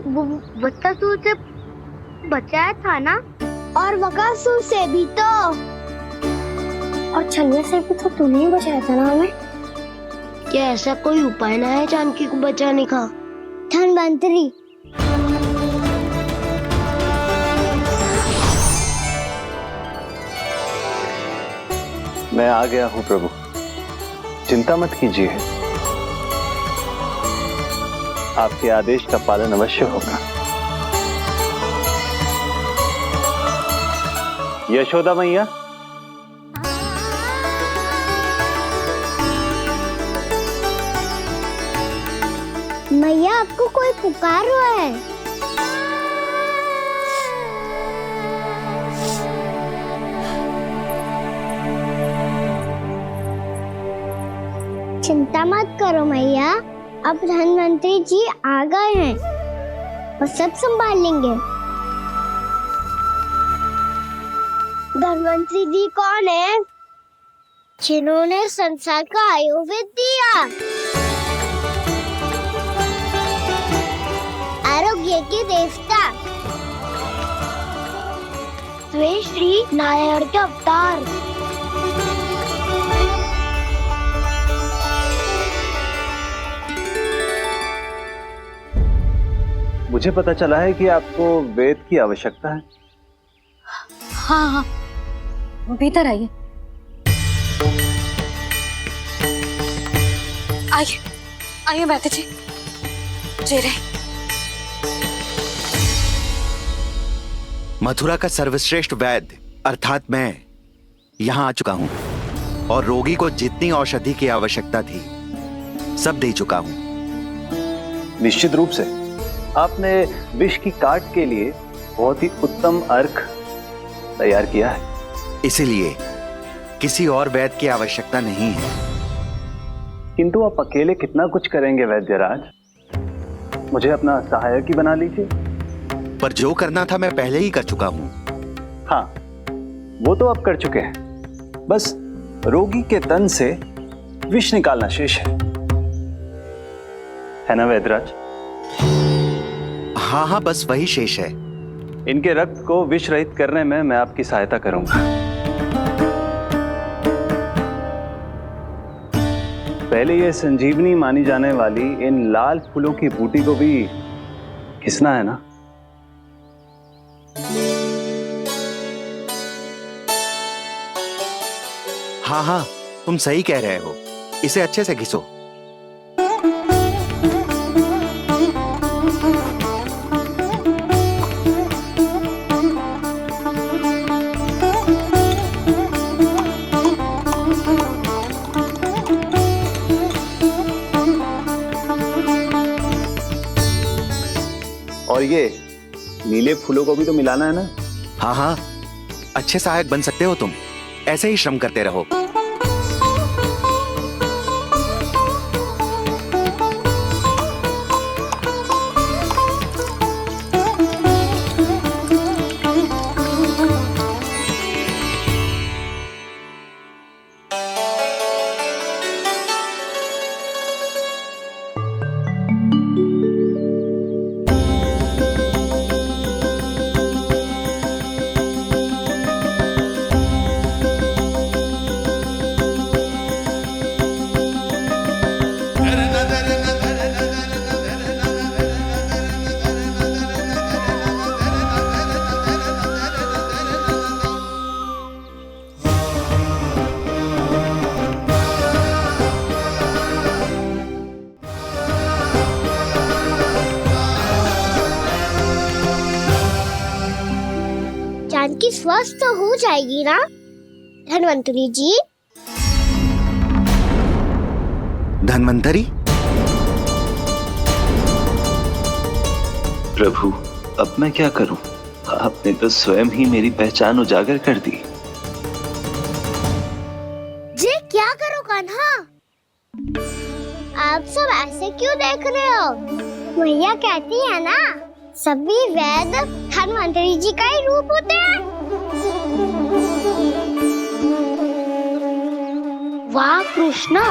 [SPEAKER 14] वत्सासुर से बचाया था ना? और बकासुर से भी तो।
[SPEAKER 2] और छलिया से भी तो तूने ही बचाया था ना हमें। क्या ऐसा कोई उपाय ना है जानकी को बचाने का? धन्वंतरी,
[SPEAKER 5] मैं आ गया हूं प्रभु, चिंता मत कीजिए, आपके आदेश का पालन अवश्य होगा। यशोदा मैया,
[SPEAKER 2] मैया आपको कोई पुकार रहा है। चिंता मत करो मैया, अब धन्वंतरी जी आ गए हैं, वो सब संभाल लेंगे। धन्वंतरी जी कौन है? जिन्होंने संसार का आयुर्वेद दिया, आरोग्य के देवता, वे श्री नारायण के अवतार।
[SPEAKER 5] मुझे पता चला है कि आपको वेद की आवश्यकता है।
[SPEAKER 9] हाँ हाँ, भीतर आइए। आइए आइए बैठे जी, जी रहे।
[SPEAKER 15] मथुरा का सर्वश्रेष्ठ वैद्य अर्थात मैं यहाँ आ चुका हूँ और रोगी को जितनी औषधि की आवश्यकता थी सब दे चुका हूँ।
[SPEAKER 5] निश्चित रूप से आपने विष की काट के लिए बहुत ही उत्तम अर्क तैयार किया है,
[SPEAKER 15] इसीलिए किसी और वैद्य की आवश्यकता नहीं है।
[SPEAKER 5] किंतु आप अकेले कितना कुछ करेंगे वैद्यराज, मुझे अपना सहायक ही बना लीजिए।
[SPEAKER 15] पर जो करना था मैं पहले ही कर चुका हूँ।
[SPEAKER 5] हाँ, वो तो आप कर चुके हैं, बस रोगी के तन से विष निकालना शेष है ना वैद्यराज?
[SPEAKER 15] हाँ हाँ, बस वही शेष है।
[SPEAKER 5] इनके रक्त को विष रहित करने में मैं आपकी सहायता करूंगा। पहले ये संजीवनी मानी जाने वाली इन लाल फूलों की बूटी को भी घिसना है ना?
[SPEAKER 15] हाँ हाँ, तुम सही कह रहे हो, इसे अच्छे से घिसो।
[SPEAKER 5] और ये नीले फूलों को भी तो मिलाना है ना?
[SPEAKER 15] हाँ हाँ, अच्छे सहायक बन सकते हो तुम, ऐसे ही श्रम करते रहो।
[SPEAKER 2] जानकी स्वस्थ तो हो जाएगी ना धन्वंतरी जी?
[SPEAKER 15] धन्वंतरी?
[SPEAKER 16] प्रभु, अब मैं क्या करूं? आपने तो स्वयं ही मेरी पहचान उजागर कर दी।
[SPEAKER 2] जी क्या करो कान्हा? आप सब ऐसे क्यों देख रहे हो? भैया कहती है ना, सभी वैद्य धन्वंतरी जी का ही रूप होते हैं। वाह कृष्णा,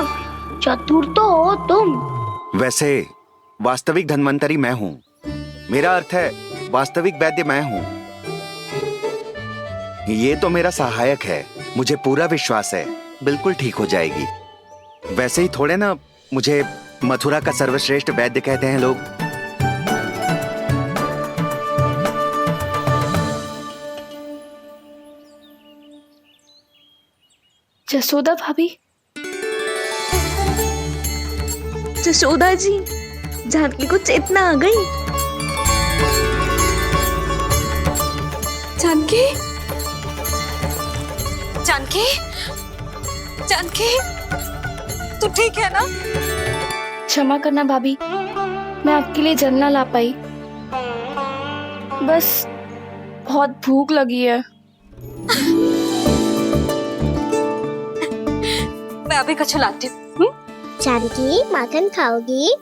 [SPEAKER 2] चतुर तो हो तुम।
[SPEAKER 15] वैसे वास्तविक धन्वंतरी मैं हूँ, मेरा अर्थ है वास्तविक वैद्य मैं हूँ। ये तो मेरा सहायक है, मुझे पूरा विश्वास है बिल्कुल ठीक हो जाएगी। वैसे ही थोड़े ना मुझे मथुरा का सर्वश्रेष्ठ वैद्य कहते हैं लोग।
[SPEAKER 13] जसोदा भाभी,
[SPEAKER 8] जसोदा जी, जानकी को चेतना आ गई। जानकी, जानकी, जानकी, तू ठीक है ना?
[SPEAKER 13] क्षमा करना भाभी, मैं आपके लिए जल ना ला पाई। बस बहुत भूख लगी है।
[SPEAKER 9] मैं अभी कछु लाती हूँ।
[SPEAKER 2] जानकी, माखन खाओगी?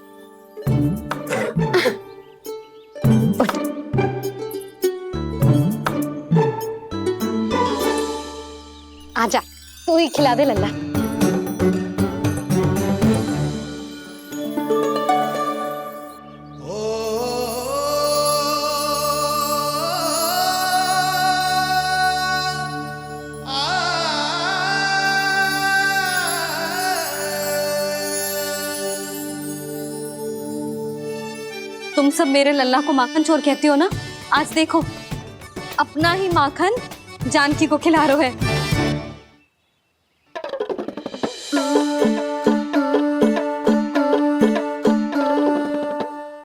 [SPEAKER 9] आजा, तू ही खिला दे लल्ला। तुम सब मेरे लल्ला को माखन चोर कहती हो ना? आज देखो, अपना ही माखन जानकी को खिला रहे है।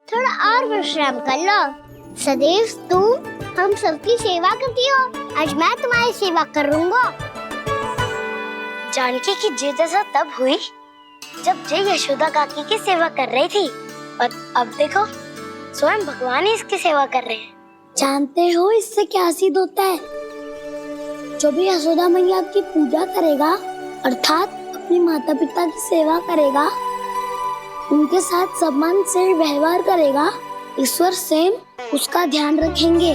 [SPEAKER 2] थोड़ा और विश्राम कर लो। सदैव तुम हम सबकी सेवा करती हो, आज मैं तुम्हारी सेवा करूंगा। जानकी की जिज्ञासा तब हुई जब जय यशोदा काकी की सेवा कर रही थी, और अब देखो स्वयं भगवान ही इसकी सेवा कर रहे हैं। जानते हो इससे क्या सिद्ध होता है? जो भी यशोदा मैया की पूजा करेगा, अर्थात अपने माता पिता की सेवा करेगा, उनके साथ सम्मान से व्यवहार करेगा, ईश्वर स्वयं उसका ध्यान रखेंगे।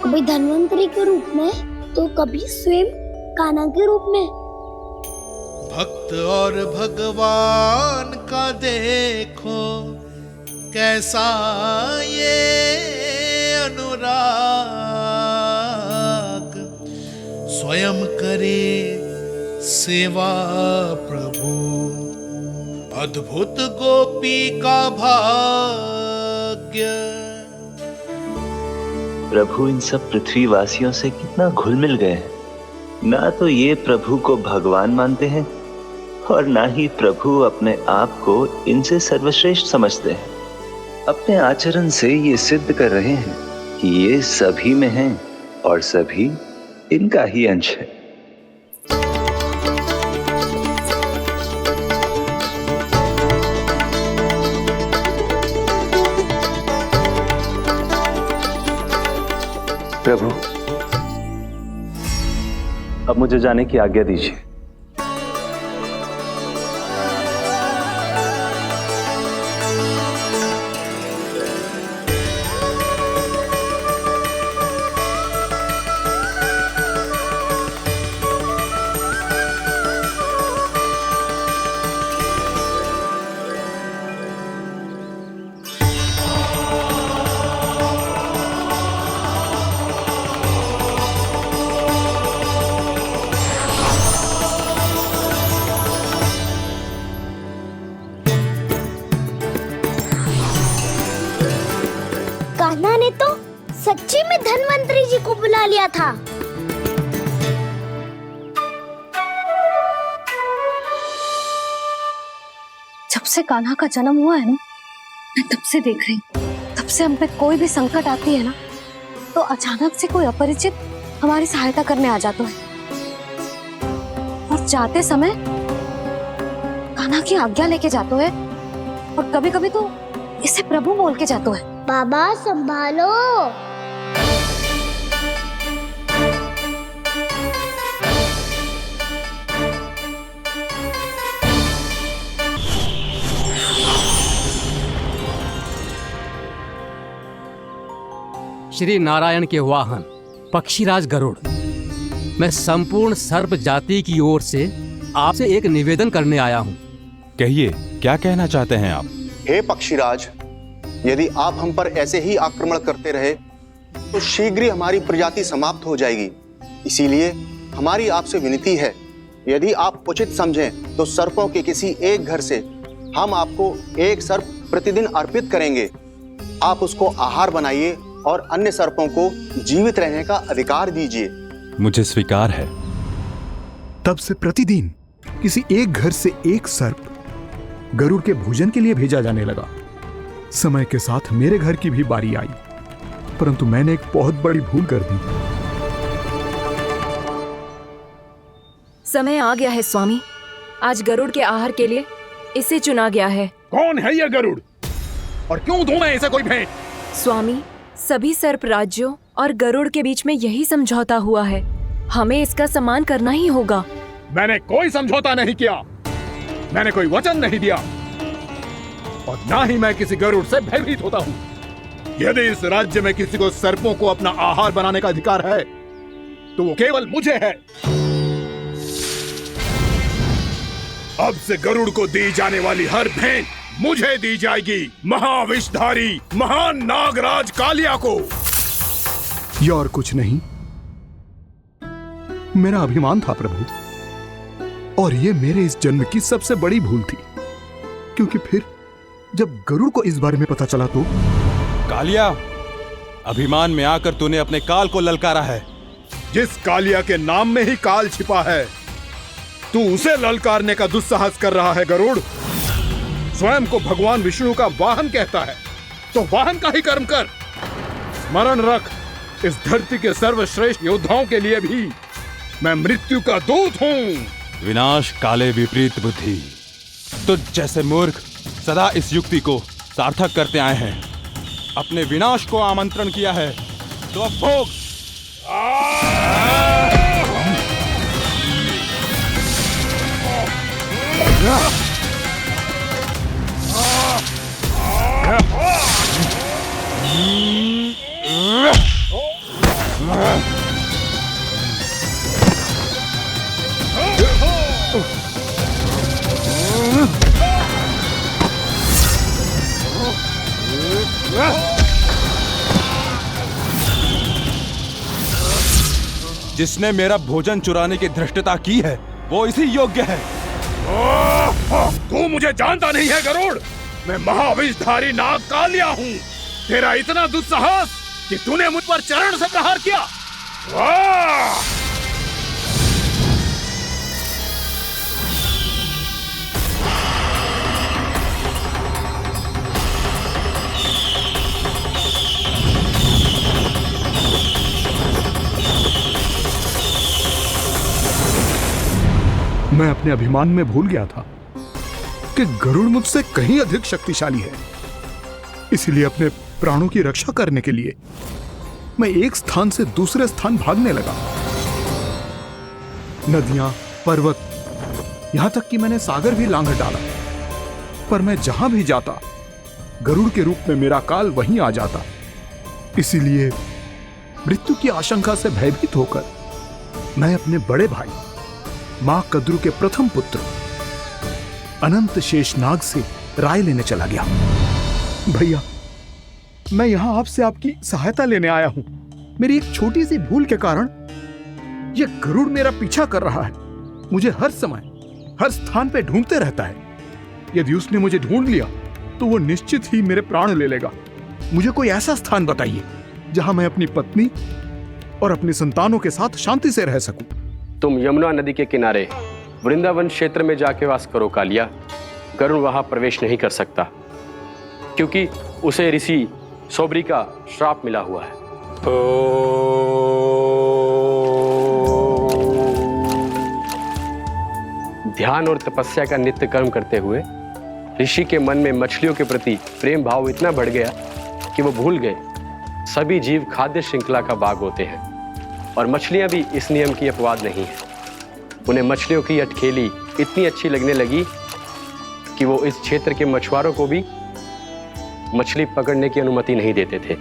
[SPEAKER 2] कभी धन्वंतरी के रूप में तो कभी स्वयं कान्हा के रूप में।
[SPEAKER 17] भक्त और भगवान का देखो कैसा ये अनुराग, स्वयं करे सेवा प्रभु, अद्भुत गोपी का भाग्य।
[SPEAKER 16] प्रभु इन सब पृथ्वीवासियों से कितना घुल मिल गए हैं। ना तो ये प्रभु को भगवान मानते हैं और ना ही प्रभु अपने आप को इनसे सर्वश्रेष्ठ समझते हैं। अपने आचरण से ये सिद्ध कर रहे हैं कि ये सभी में हैं और सभी इनका ही अंश है।
[SPEAKER 5] प्रभु, अब मुझे जाने की आज्ञा दीजिए।
[SPEAKER 2] कान्हा ने तो सच्ची में धन्वंतरी जी को बुला लिया था।
[SPEAKER 9] जब से कान्हा का जन्म हुआ है ना, मैं तब से देख रही हूँ, तब से हम पे कोई भी संकट आती है ना, तो अचानक से कोई अपरिचित हमारी सहायता करने आ जाता है। और जाते समय कान्हा की आज्ञा लेके जाते है, और कभी कभी तो इसे प्रभु बोल के जाते है।
[SPEAKER 2] बाबा संभालो।
[SPEAKER 12] श्री नारायण के वाहन पक्षीराज गरुड़, मैं संपूर्ण सर्प जाति की ओर से आपसे एक निवेदन करने आया हूँ।
[SPEAKER 6] कहिए, क्या कहना चाहते हैं आप?
[SPEAKER 18] हे पक्षीराज, यदि आप हम पर ऐसे ही आक्रमण करते रहे तो शीघ्र ही हमारी प्रजाति समाप्त हो जाएगी। इसीलिए हमारी आपसे विनती है, यदि आप उचित समझें तो सर्पों के किसी एक घर से हम आपको एक सर्प प्रतिदिन अर्पित करेंगे। आप उसको आहार बनाइए और अन्य सर्पों को जीवित रहने का अधिकार दीजिए।
[SPEAKER 19] मुझे स्वीकार है।
[SPEAKER 6] तब से प्रतिदिन किसी एक घर से एक सर्प गरुड़ के भोजन के लिए भेजा जाने लगा। समय के साथ मेरे घर की भी बारी आई, परंतु मैंने एक बहुत बड़ी भूल कर दी।
[SPEAKER 20] समय आ गया है स्वामी। आज गरुड़ के आहार के लिए इसे चुना गया है।
[SPEAKER 4] कौन है यह गरुड़ और क्यों दूं मैं इसे कोई भेंट?
[SPEAKER 20] स्वामी, सभी सर्प राज्यों और गरुड़ के बीच में यही समझौता हुआ है। हमें इसका सम्मान करना ही होगा।
[SPEAKER 4] मैंने कोई समझौता नहीं किया, मैंने कोई वचन नहीं दिया और ना ही मैं किसी गरुड़ से भयभीत होता हूँ। यदि इस राज्य में किसी को सर्पों को अपना आहार बनाने का अधिकार है तो वो केवल मुझे है। अब से गरुड़ को दी जाने वाली हर भेंट मुझे दी जाएगी, महाविषधारी महान नागराज कालिया को।
[SPEAKER 6] यह और कुछ नहीं, मेरा अभिमान था प्रभु, और यह मेरे इस जन्म की सबसे बड़ी भूल थी। क्योंकि फिर जब गरुड़ को इस बारे में पता चला तो
[SPEAKER 19] कालिया, अभिमान में आकर तूने अपने काल को ललकारा है।
[SPEAKER 4] जिस कालिया के नाम में ही काल छिपा है, तू उसे ललकारने का दुस्साहस कर रहा है। गरुड़ स्वयं को भगवान विष्णु का वाहन कहता है, तो वाहन का ही कर्म कर। स्मरण रख, इस धरती के सर्वश्रेष्ठ योद्धाओं के लिए भी मैं मृत्यु का दूत हूं।
[SPEAKER 19] विनाश काले विपरीत बुद्धि। तुझ जैसे मूर्ख सदा इस युक्ति को सार्थक करते आए हैं। अपने विनाश को आमंत्रण किया है तो अब भोग। जिसने मेरा भोजन चुराने की धृष्टता की है वो इसी योग्य है।
[SPEAKER 4] तू मुझे जानता नहीं है गरुड़, मैं महाविषधारी नाग कालिया हूँ। तेरा इतना दुस्साहस कि तूने मुझ पर चरण से प्रहार किया।
[SPEAKER 6] मैं अपने अभिमान में भूल गया था कि गरुड़ मुझसे कहीं अधिक शक्तिशाली है। इसलिए अपने प्राणों की रक्षा करने के लिए मैं एक स्थान से दूसरे स्थान भागने लगा। नदियां, पर्वत, यहां तक कि मैंने सागर भी लांघ डाला, पर मैं जहां भी जाता गरुड़ के रूप में मेरा काल वहीं आ जाता। इसीलिए मृत्यु की आशंका से भयभीत होकर मैं अपने बड़े भाई मां कद्रू के प्रथम पुत्र अनंत शेषनाग से राय लेने चला गया। भैया, मैं यहां आपसे आपकी सहायता लेने आया हूं। मेरी एक छोटी सी भूल के कारण यह गरुड़ मेरा पीछा कर रहा है। मुझे हर समय हर स्थान पे ढूंढते रहता है। यदि उसने मुझे ढूंढ लिया तो वो निश्चित ही मेरे प्राण ले लेगा। मुझे कोई ऐसा स्थान बताइए जहां मैं अपनी पत्नी और अपनी संतानों के साथ शांति से रह सकूं।
[SPEAKER 5] तुम यमुना नदी के किनारे वृंदावन क्षेत्र में जाके वास करो कालिया। गरुड़ वहां प्रवेश नहीं कर सकता क्योंकि उसे ऋषि सोबरी का श्राप मिला हुआ है। ध्यान और तपस्या का नित्य कर्म करते हुए ऋषि के मन में मछलियों के प्रति प्रेम भाव इतना बढ़ गया कि वो भूल गए सभी जीव खाद्य श्रृंखला का भाग होते हैं और मछलियां भी इस नियम की अपवाद नहीं है। उन्हें मछलियों की अटखेली इतनी अच्छी लगने लगी कि वो इस क्षेत्र के मछुआरों को भी मछली पकड़ने की अनुमति नहीं देते थे।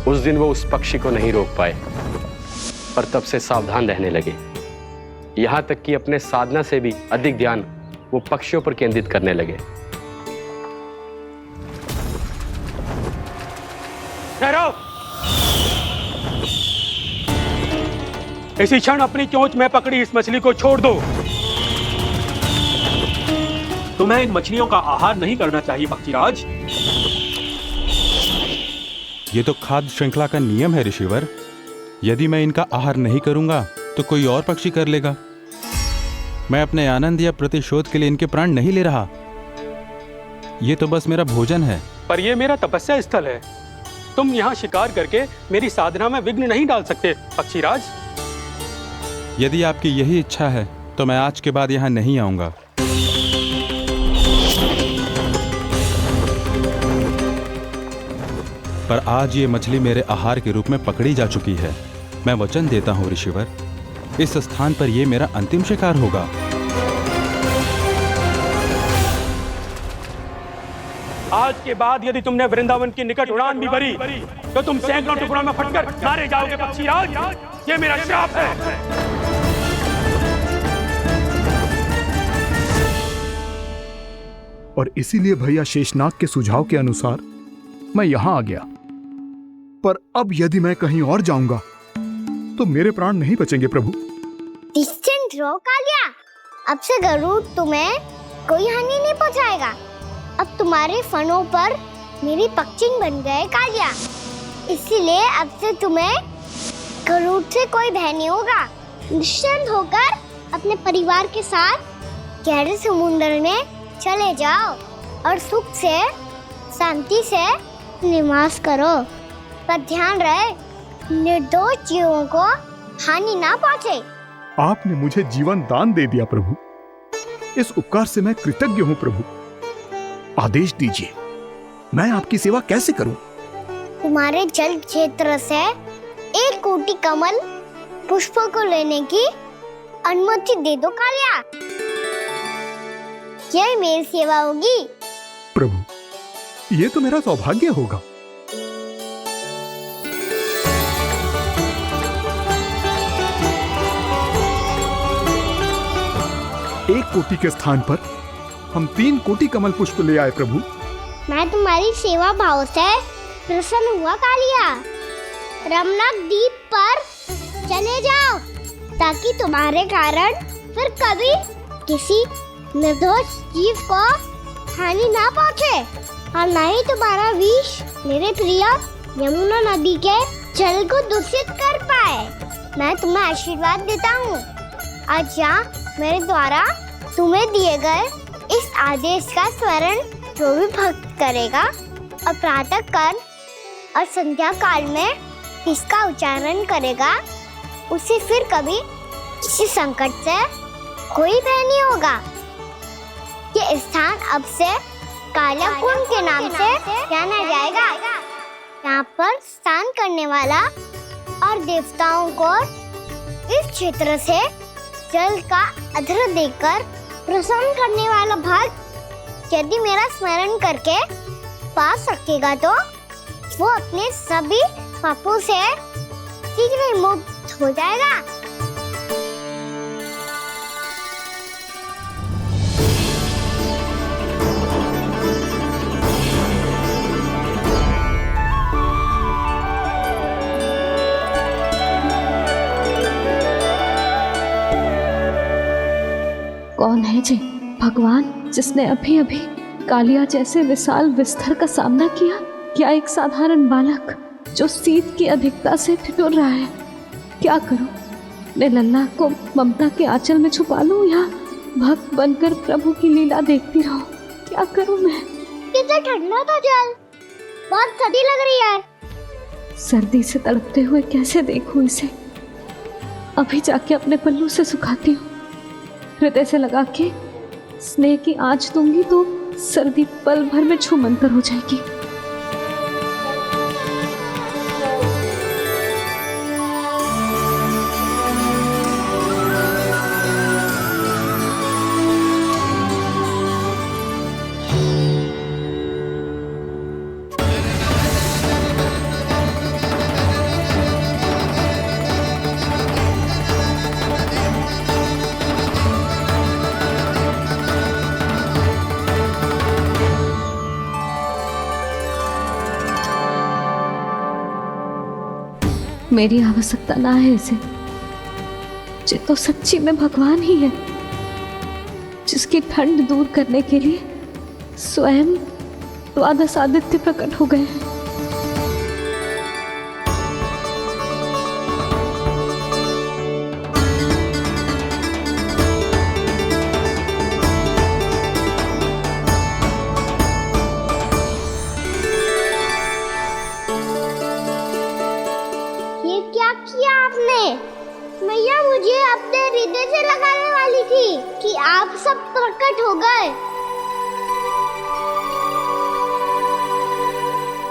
[SPEAKER 5] उस दिन वो उस पक्षी को नहीं रोक पाए, पर तब से सावधान रहने लगे। यहां तक कि अपने साधना से भी अधिक ध्यान वो पक्षियों पर केंद्रित करने लगे। ठहरो। इसी क्षण अपनी चोंच में पकड़ी इस मछली को छोड़ दो।
[SPEAKER 3] तुम्हें इन मछलियों का आहार नहीं करना चाहिए पक्षीराज।
[SPEAKER 19] ये तो खाद्य श्रृंखला का नियम है ऋषिवर। यदि मैं इनका आहार नहीं करूंगा तो कोई और पक्षी कर लेगा। मैं अपने आनंद या प्रतिशोध के लिए इनके प्राण नहीं ले रहा। ये तो बस मेरा भोजन है।
[SPEAKER 5] पर यह मेरा तपस्या स्थल है। तुम यहाँ शिकार करके मेरी साधना में विघ्न नहीं डाल सकते पक्षीराज।
[SPEAKER 19] यदि आपकी यही इच्छा है तो मैं आज के बाद यहाँ नहीं आऊंगा। पर आज ये मछली मेरे आहार के रूप में पकड़ी जा चुकी है। मैं वचन देता हूँ ऋषिवर, इस स्थान पर यह मेरा अंतिम शिकार होगा।
[SPEAKER 5] आज के बाद यदि तुमने वृंदावन की निकट उड़ान भी भरी तो तुम सैकड़ों टुकड़ों में फटकर मारे जाओगे पक्षीराज। ये मेरा श्राप है।
[SPEAKER 6] और इसीलिए भैया शेषनाग के सुझाव के अनुसार मैं यहां आ गया। पर अब यदि मैं कहीं और जाऊंगा तो मेरे प्राण नहीं बचेंगे प्रभु।
[SPEAKER 2] निश्चिंत रहो कालिया, अब से गरुड़ तुम्हें कोई हानि नहीं पहुंचाएगा। अब तुम्हारे फनों पर मेरी पक्षिंग बन गए कालिया, इसीलिए अब से तुम्हें गरुड़ से कोई भय नहीं होगा। निश्चिंत होकर अपने परिवार के साथ गहरे समुद्र में चले जाओ और सुख से शांति से निवास करो। पर ध्यान रहे निर्दोष जीवों को हानि ना पहुंचे।
[SPEAKER 6] आपने मुझे जीवन दान दे दिया प्रभु, इस उपकार से मैं कृतज्ञ हूँ प्रभु। आदेश दीजिए, मैं आपकी सेवा कैसे करूं?
[SPEAKER 2] तुम्हारे जल क्षेत्र से 1 कोटि कमल पुष्पों को लेने की अनुमति दे दो कालिया। यह मेरी सेवा होगी
[SPEAKER 6] प्रभु। ये तो मेरा सौभाग्य होगा। एक कोटि के स्थान पर हम 3 कोटि कमल पुष्प ले आए प्रभु।
[SPEAKER 2] मैं तुम्हारी सेवा भाव से प्रसन्न हुआ कालिया। रमणक द्वीप पर चले जाओ ताकि तुम्हारे कारण फिर कभी किसी निर्दोष जीव को हानि ना पहुंचे और न ही तुम्हारा विष मेरे प्रिय यमुना नदी के जल को दूषित कर पाए। मैं तुम्हें आशीर्वाद देता हूँ। आज यहाँ मेरे द्वारा तुम्हें दिए गए इस आदेश का स्मरण जो भी भक्त करेगा और प्रातः काल और संध्या काल में इसका उच्चारण करेगा, उसे फिर कभी किसी संकट से कोई भय नहीं होगा। ये स्थान अब से काला कुंड के नाम से जाना जाएगा। यहाँ पर स्नान करने वाला और देवताओं को इस क्षेत्र से जल का अर्घ्य देकर प्रसन्न करने वाला भक्त यदि मेरा स्मरण करके पा सकेगा तो वो अपने सभी पापों से शीघ्र ही मुक्त हो जाएगा।
[SPEAKER 1] कौन है जी भगवान जिसने अभी अभी कालिया जैसे विशाल विस्तर का सामना किया? क्या एक साधारण बालक जो शीत की अधिकता से ठिठुर रहा है? क्या करूं? मैं लल्ला को ममता के आंचल में छुपा लूं या भक्त बनकर प्रभु की लीला देखती रहूं? क्या करूं मैं?
[SPEAKER 2] कितना ठंडा था जल, बहुत सर्दी लग रही है।
[SPEAKER 1] सर्दी से तड़पते हुए कैसे देखूं इसे? अभी जाके अपने पल्लू से सुखाती हूँ। हृदय से लगा के स्नेह की आंच दूंगी तो सर्दी पल भर में छूमंतर हो जाएगी। मेरी आवश्यकता ना है इसे। ये तो सच्ची में भगवान ही है, जिसकी ठंड दूर करने के लिए स्वयं द्वादश आदित्य प्रकट हो गए हैं।
[SPEAKER 2] ये क्या किया आपने? मैया मुझे अपने हृदय से लगाने वाली थी कि आप सब प्रकट हो गए।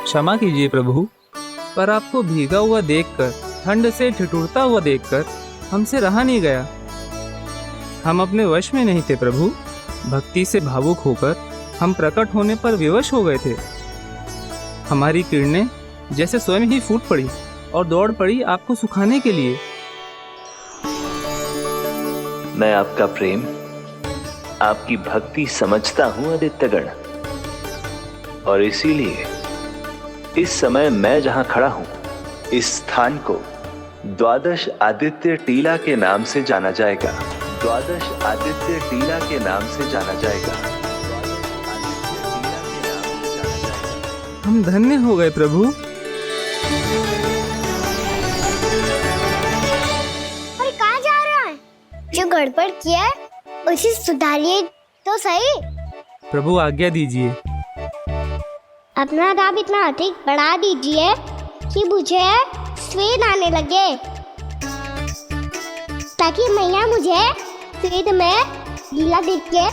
[SPEAKER 21] क्षमा कीजिए प्रभु, पर आपको भीगा हुआ देखकर, ठंड से ठिठुरता हुआ देखकर हमसे रहा नहीं गया। हम अपने वश में नहीं थे प्रभु। भक्ति से भावुक होकर हम प्रकट होने पर विवश हो गए थे। हमारी किरणें जैसे स्वयं ही फूट पड़ी और दौड़ पड़ी आपको सुखाने के लिए।
[SPEAKER 16] मैं आपका प्रेम, आपकी भक्ति समझता हूं आदित्यगण, और इसीलिए इस समय मैं जहां खड़ा हूं, इस स्थान को द्वादश आदित्य टीला के नाम से जाना जाएगा। द्वादश आदित्य टीला के नाम से जाना जाएगा।
[SPEAKER 21] हम धन्य हो गए प्रभु।
[SPEAKER 2] अरे कहाँ जा रहा है? जो गड़बड़ किया है उसे सुधारिए तो सही।
[SPEAKER 21] प्रभु आज्ञा दीजिए।
[SPEAKER 2] अपना दाब इतना अधिक बढ़ा दीजिए कि मुझे स्वेद आने लगे, ताकि मैया मुझे स्वेद में गीला देख के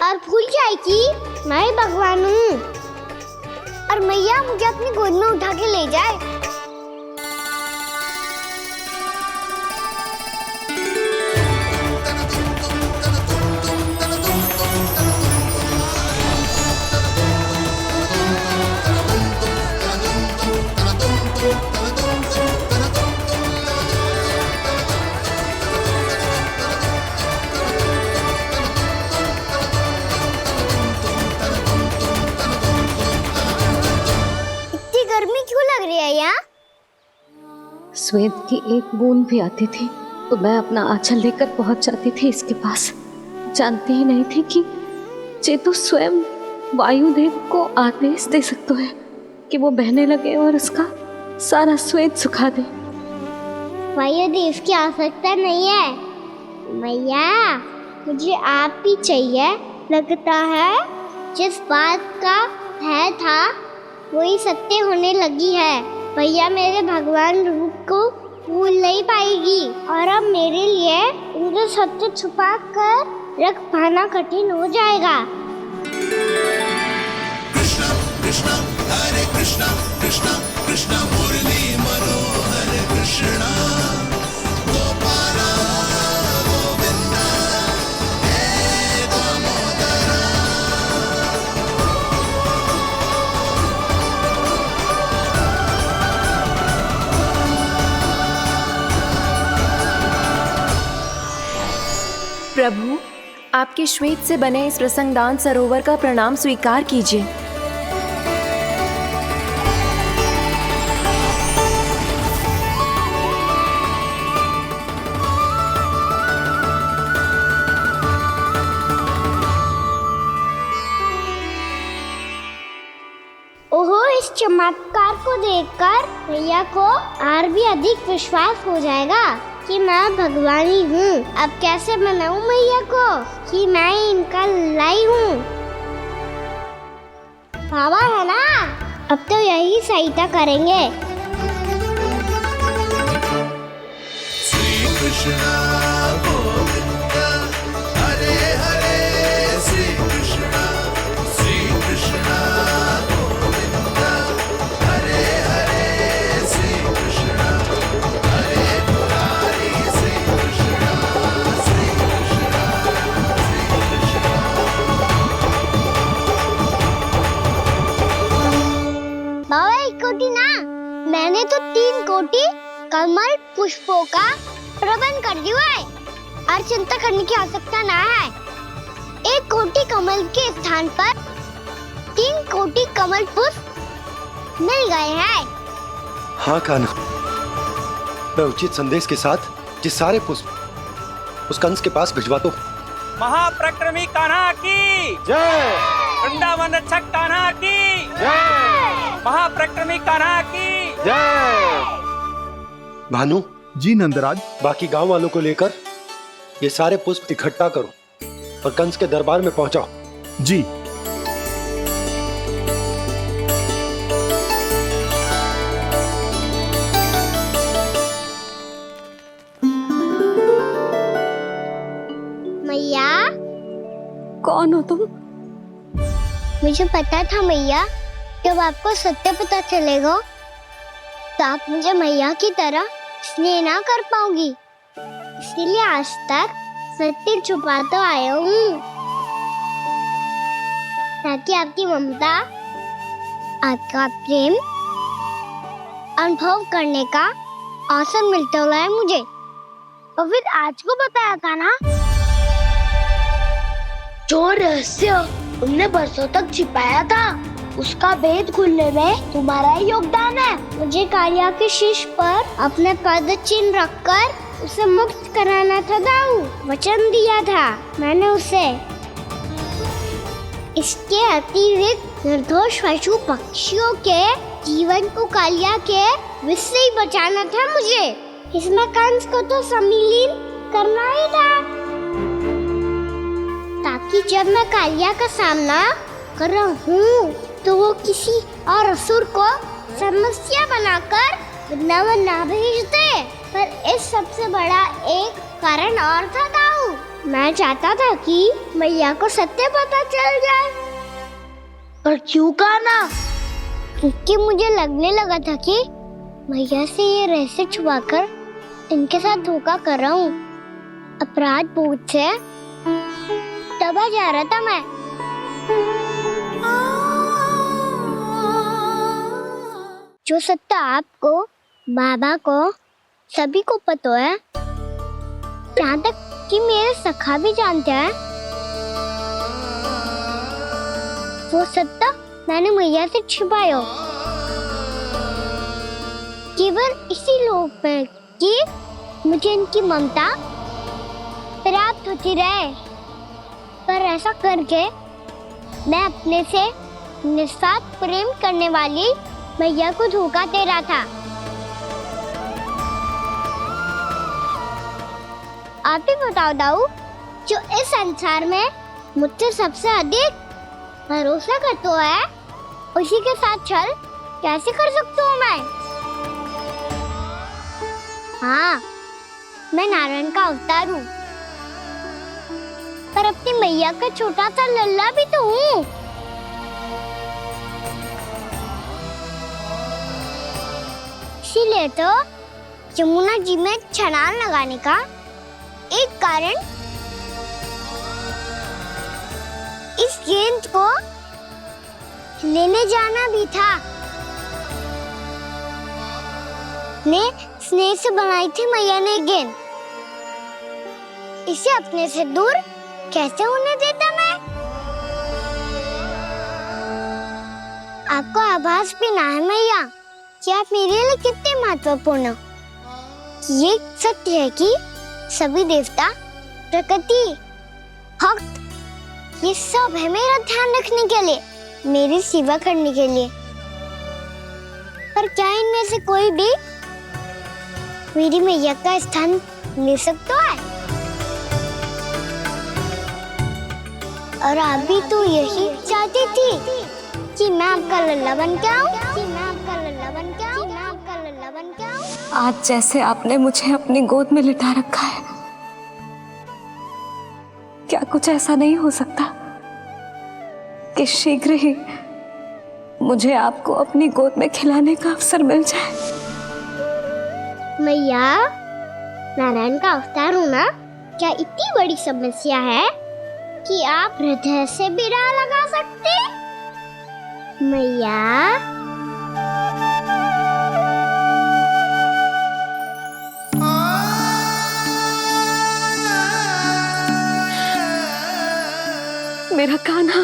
[SPEAKER 2] और भूल जाए कि मैं भगवान हूँ, और मैया मुझे अपनी गोद में उठा के ले जाए।
[SPEAKER 1] स्वेद की एक बूंद भी आती थी तो मैं अपना आंचल लेकर पहुंच जाती थी इसके पास। जानती ही नहीं थी कि चेतु स्वयं वायुदेव को आदेश दे सकता है कि वो बहने लगे और उसका सारा स्वेद सुखा दे।
[SPEAKER 2] वायुदेव की आवश्यकता नहीं है मैया, मुझे आप ही चाहिए। लगता है जिस बात का है था वही सत्य होने लगी है। भैया मेरे भगवान रूप को भूल नहीं पाएगी, और अब मेरे लिए उनके सत्य छुपा कर रख पाना कठिन हो जाएगा।
[SPEAKER 17] कृष्णा कृष्णा हरे कृष्णा कृष्णा कृष्णा मुरली मनोहर कृष्णा गोपाला गोविंदा हे दामोदरा।
[SPEAKER 20] प्रभु, आपके श्वेत से बने इस रसंगदान सरोवर का प्रणाम स्वीकार कीजिए।
[SPEAKER 2] ओहो, इस चमत्कार को देखकर भैया को और भी अधिक विश्वास हो जाएगा कि मैं भगवानी हूँ। अब कैसे मनाऊं मैया को कि मैं इनका लाई हूँ। बाबा है ना, अब तो यही सहायता करेंगे।
[SPEAKER 17] श्री कृष्णा गोविंदा हरे हरे श्री कृष्णा गोविंदा हरे हरे श्री कृष्णा हरे मुरारी श्री कृष्णा श्री कृष्णा श्री कृष्णा।
[SPEAKER 2] बाबा एक कोटि ना, मैंने तो 3 कोटि कमल पुष्पों का प्रबंध कर दिया है और चिंता करने की आवश्यकता ना है। 1 कोटि कमल के स्थान पर 3 कोटि कमल पुष्प मिल गए हैं।
[SPEAKER 11] हाँ कान्हा, मैं उचित संदेश के साथ ये सारे पुष्प उस कंस के पास भिजवाता हूँ।
[SPEAKER 21] महाप्रक्रमी कान्हा की
[SPEAKER 11] जय।
[SPEAKER 21] वृंदावन रक्षक कान्हा की जय। महाप्रक्रमी कान्हा की
[SPEAKER 11] जय। भानु
[SPEAKER 6] जी नंदराज,
[SPEAKER 11] बाकी गांव वालों को लेकर ये सारे पुष्प इकट्ठा करो और कंस के दरबार में पहुंचाओ।
[SPEAKER 6] जी।
[SPEAKER 2] मैया,
[SPEAKER 1] कौन हो तुम?
[SPEAKER 2] मुझे पता था मैया, जब आपको सत्य पता चलेगा तो आप मुझे मैया की तरह स्नेह ना कर पाओगी, इसलिए आज तक सत्य छुपा तो आया हूँ, ताकि आपकी ममता, आपका प्रेम अनुभव करने का अवसर मिलता रहा है मुझे। और फिर आज को बताया था ना, जो रहस्य तुमने बरसों तक छिपाया था, उसका भेद खुलने में तुम्हारा ही योगदान है। मुझे कालिया के शीश पर अपने पद चिन्ह रखकर उसे मुक्त कराना था दाऊ, वचन दिया था मैंने उसे। इसके अतिरिक्त निर्दोष पशु पक्षियों के जीवन को कालिया के विष से ही बचाना था मुझे। इसमें कंस को तो सम्मिलित करना ही था, ताकि जब मैं कालिया का सामना कर रहा हूँ तो वो किसी और असुर को समस्या बनाकर वृंदावन ना भेज दे। पर इस सबसे बड़ा एक कारण और था दाऊ, मैं चाहता था कि मैया को सत्य पता चल जाए। पर क्यों कहा ना? क्योंकि मुझे लगने लगा था कि मैया से ये रहस्य छुपाकर इनके साथ धोखा कर रहा हूँ। अपराध बोझ से दबा जा रहा था मैं। जो सत्य आपको, बाबा को, सभी को पता है, यहाँ तक कि मेरे सखा भी जानते हैं, वो सत्य मैंने मैया से छिपाया केवल इसी लोक में कि मुझे इनकी ममता प्राप्त होती रहे। पर ऐसा करके मैं अपने से निस्वार्थ प्रेम करने वाली मैया को धोखा दे रहा था। आप ही बताओ दाऊ, जो इस संसार में मुझसे सबसे अधिक भरोसा करता है, उसी के साथ छल कैसे कर सकता हूँ मैं? हाँ, मैं नारायण का अवतार हूँ, पर अपनी मैया का छोटा सा लल्ला भी तो हूँ। इसीलिए तो यमुना जी में छलांग लगाने का एक कारण इस गेंद को लेने जाना भी था। ने स्नेह से बनाई थी मैया ने गेंद, इसे अपने से दूर कैसे होने देता मैं? आपको आभास भी ना है मैया कि आप मेरे लिए कितने महत्वपूर्ण हो। ये सत्य है कि सभी देवता, प्रकृति, भक्त, ये सब है मेरा ध्यान रखने के लिए, मेरी सेवा करने के लिए। पर क्या इनमें से कोई भी मेरी मैया का स्थान ले सकता है? और आप भी तो यही चाहती थी कि मैं आपका लल्ला बन के आऊं, कि मैं आपका लल्ला बन के आऊं, मैं आपका लल्ला बन के आऊं।
[SPEAKER 1] आज जैसे आपने मुझे अपनी गोद में लिटा रखा है, क्या कुछ ऐसा नहीं हो सकता कि शीघ्र ही मुझे आपको अपनी गोद में खिलाने का अवसर मिल जाए?
[SPEAKER 2] मैया, नारायण का अवतार होना क्या इतनी बड़ी समस्या है कि आप हृदय से भी राह लगा सकते? मैया,
[SPEAKER 1] मेरा कान्हा,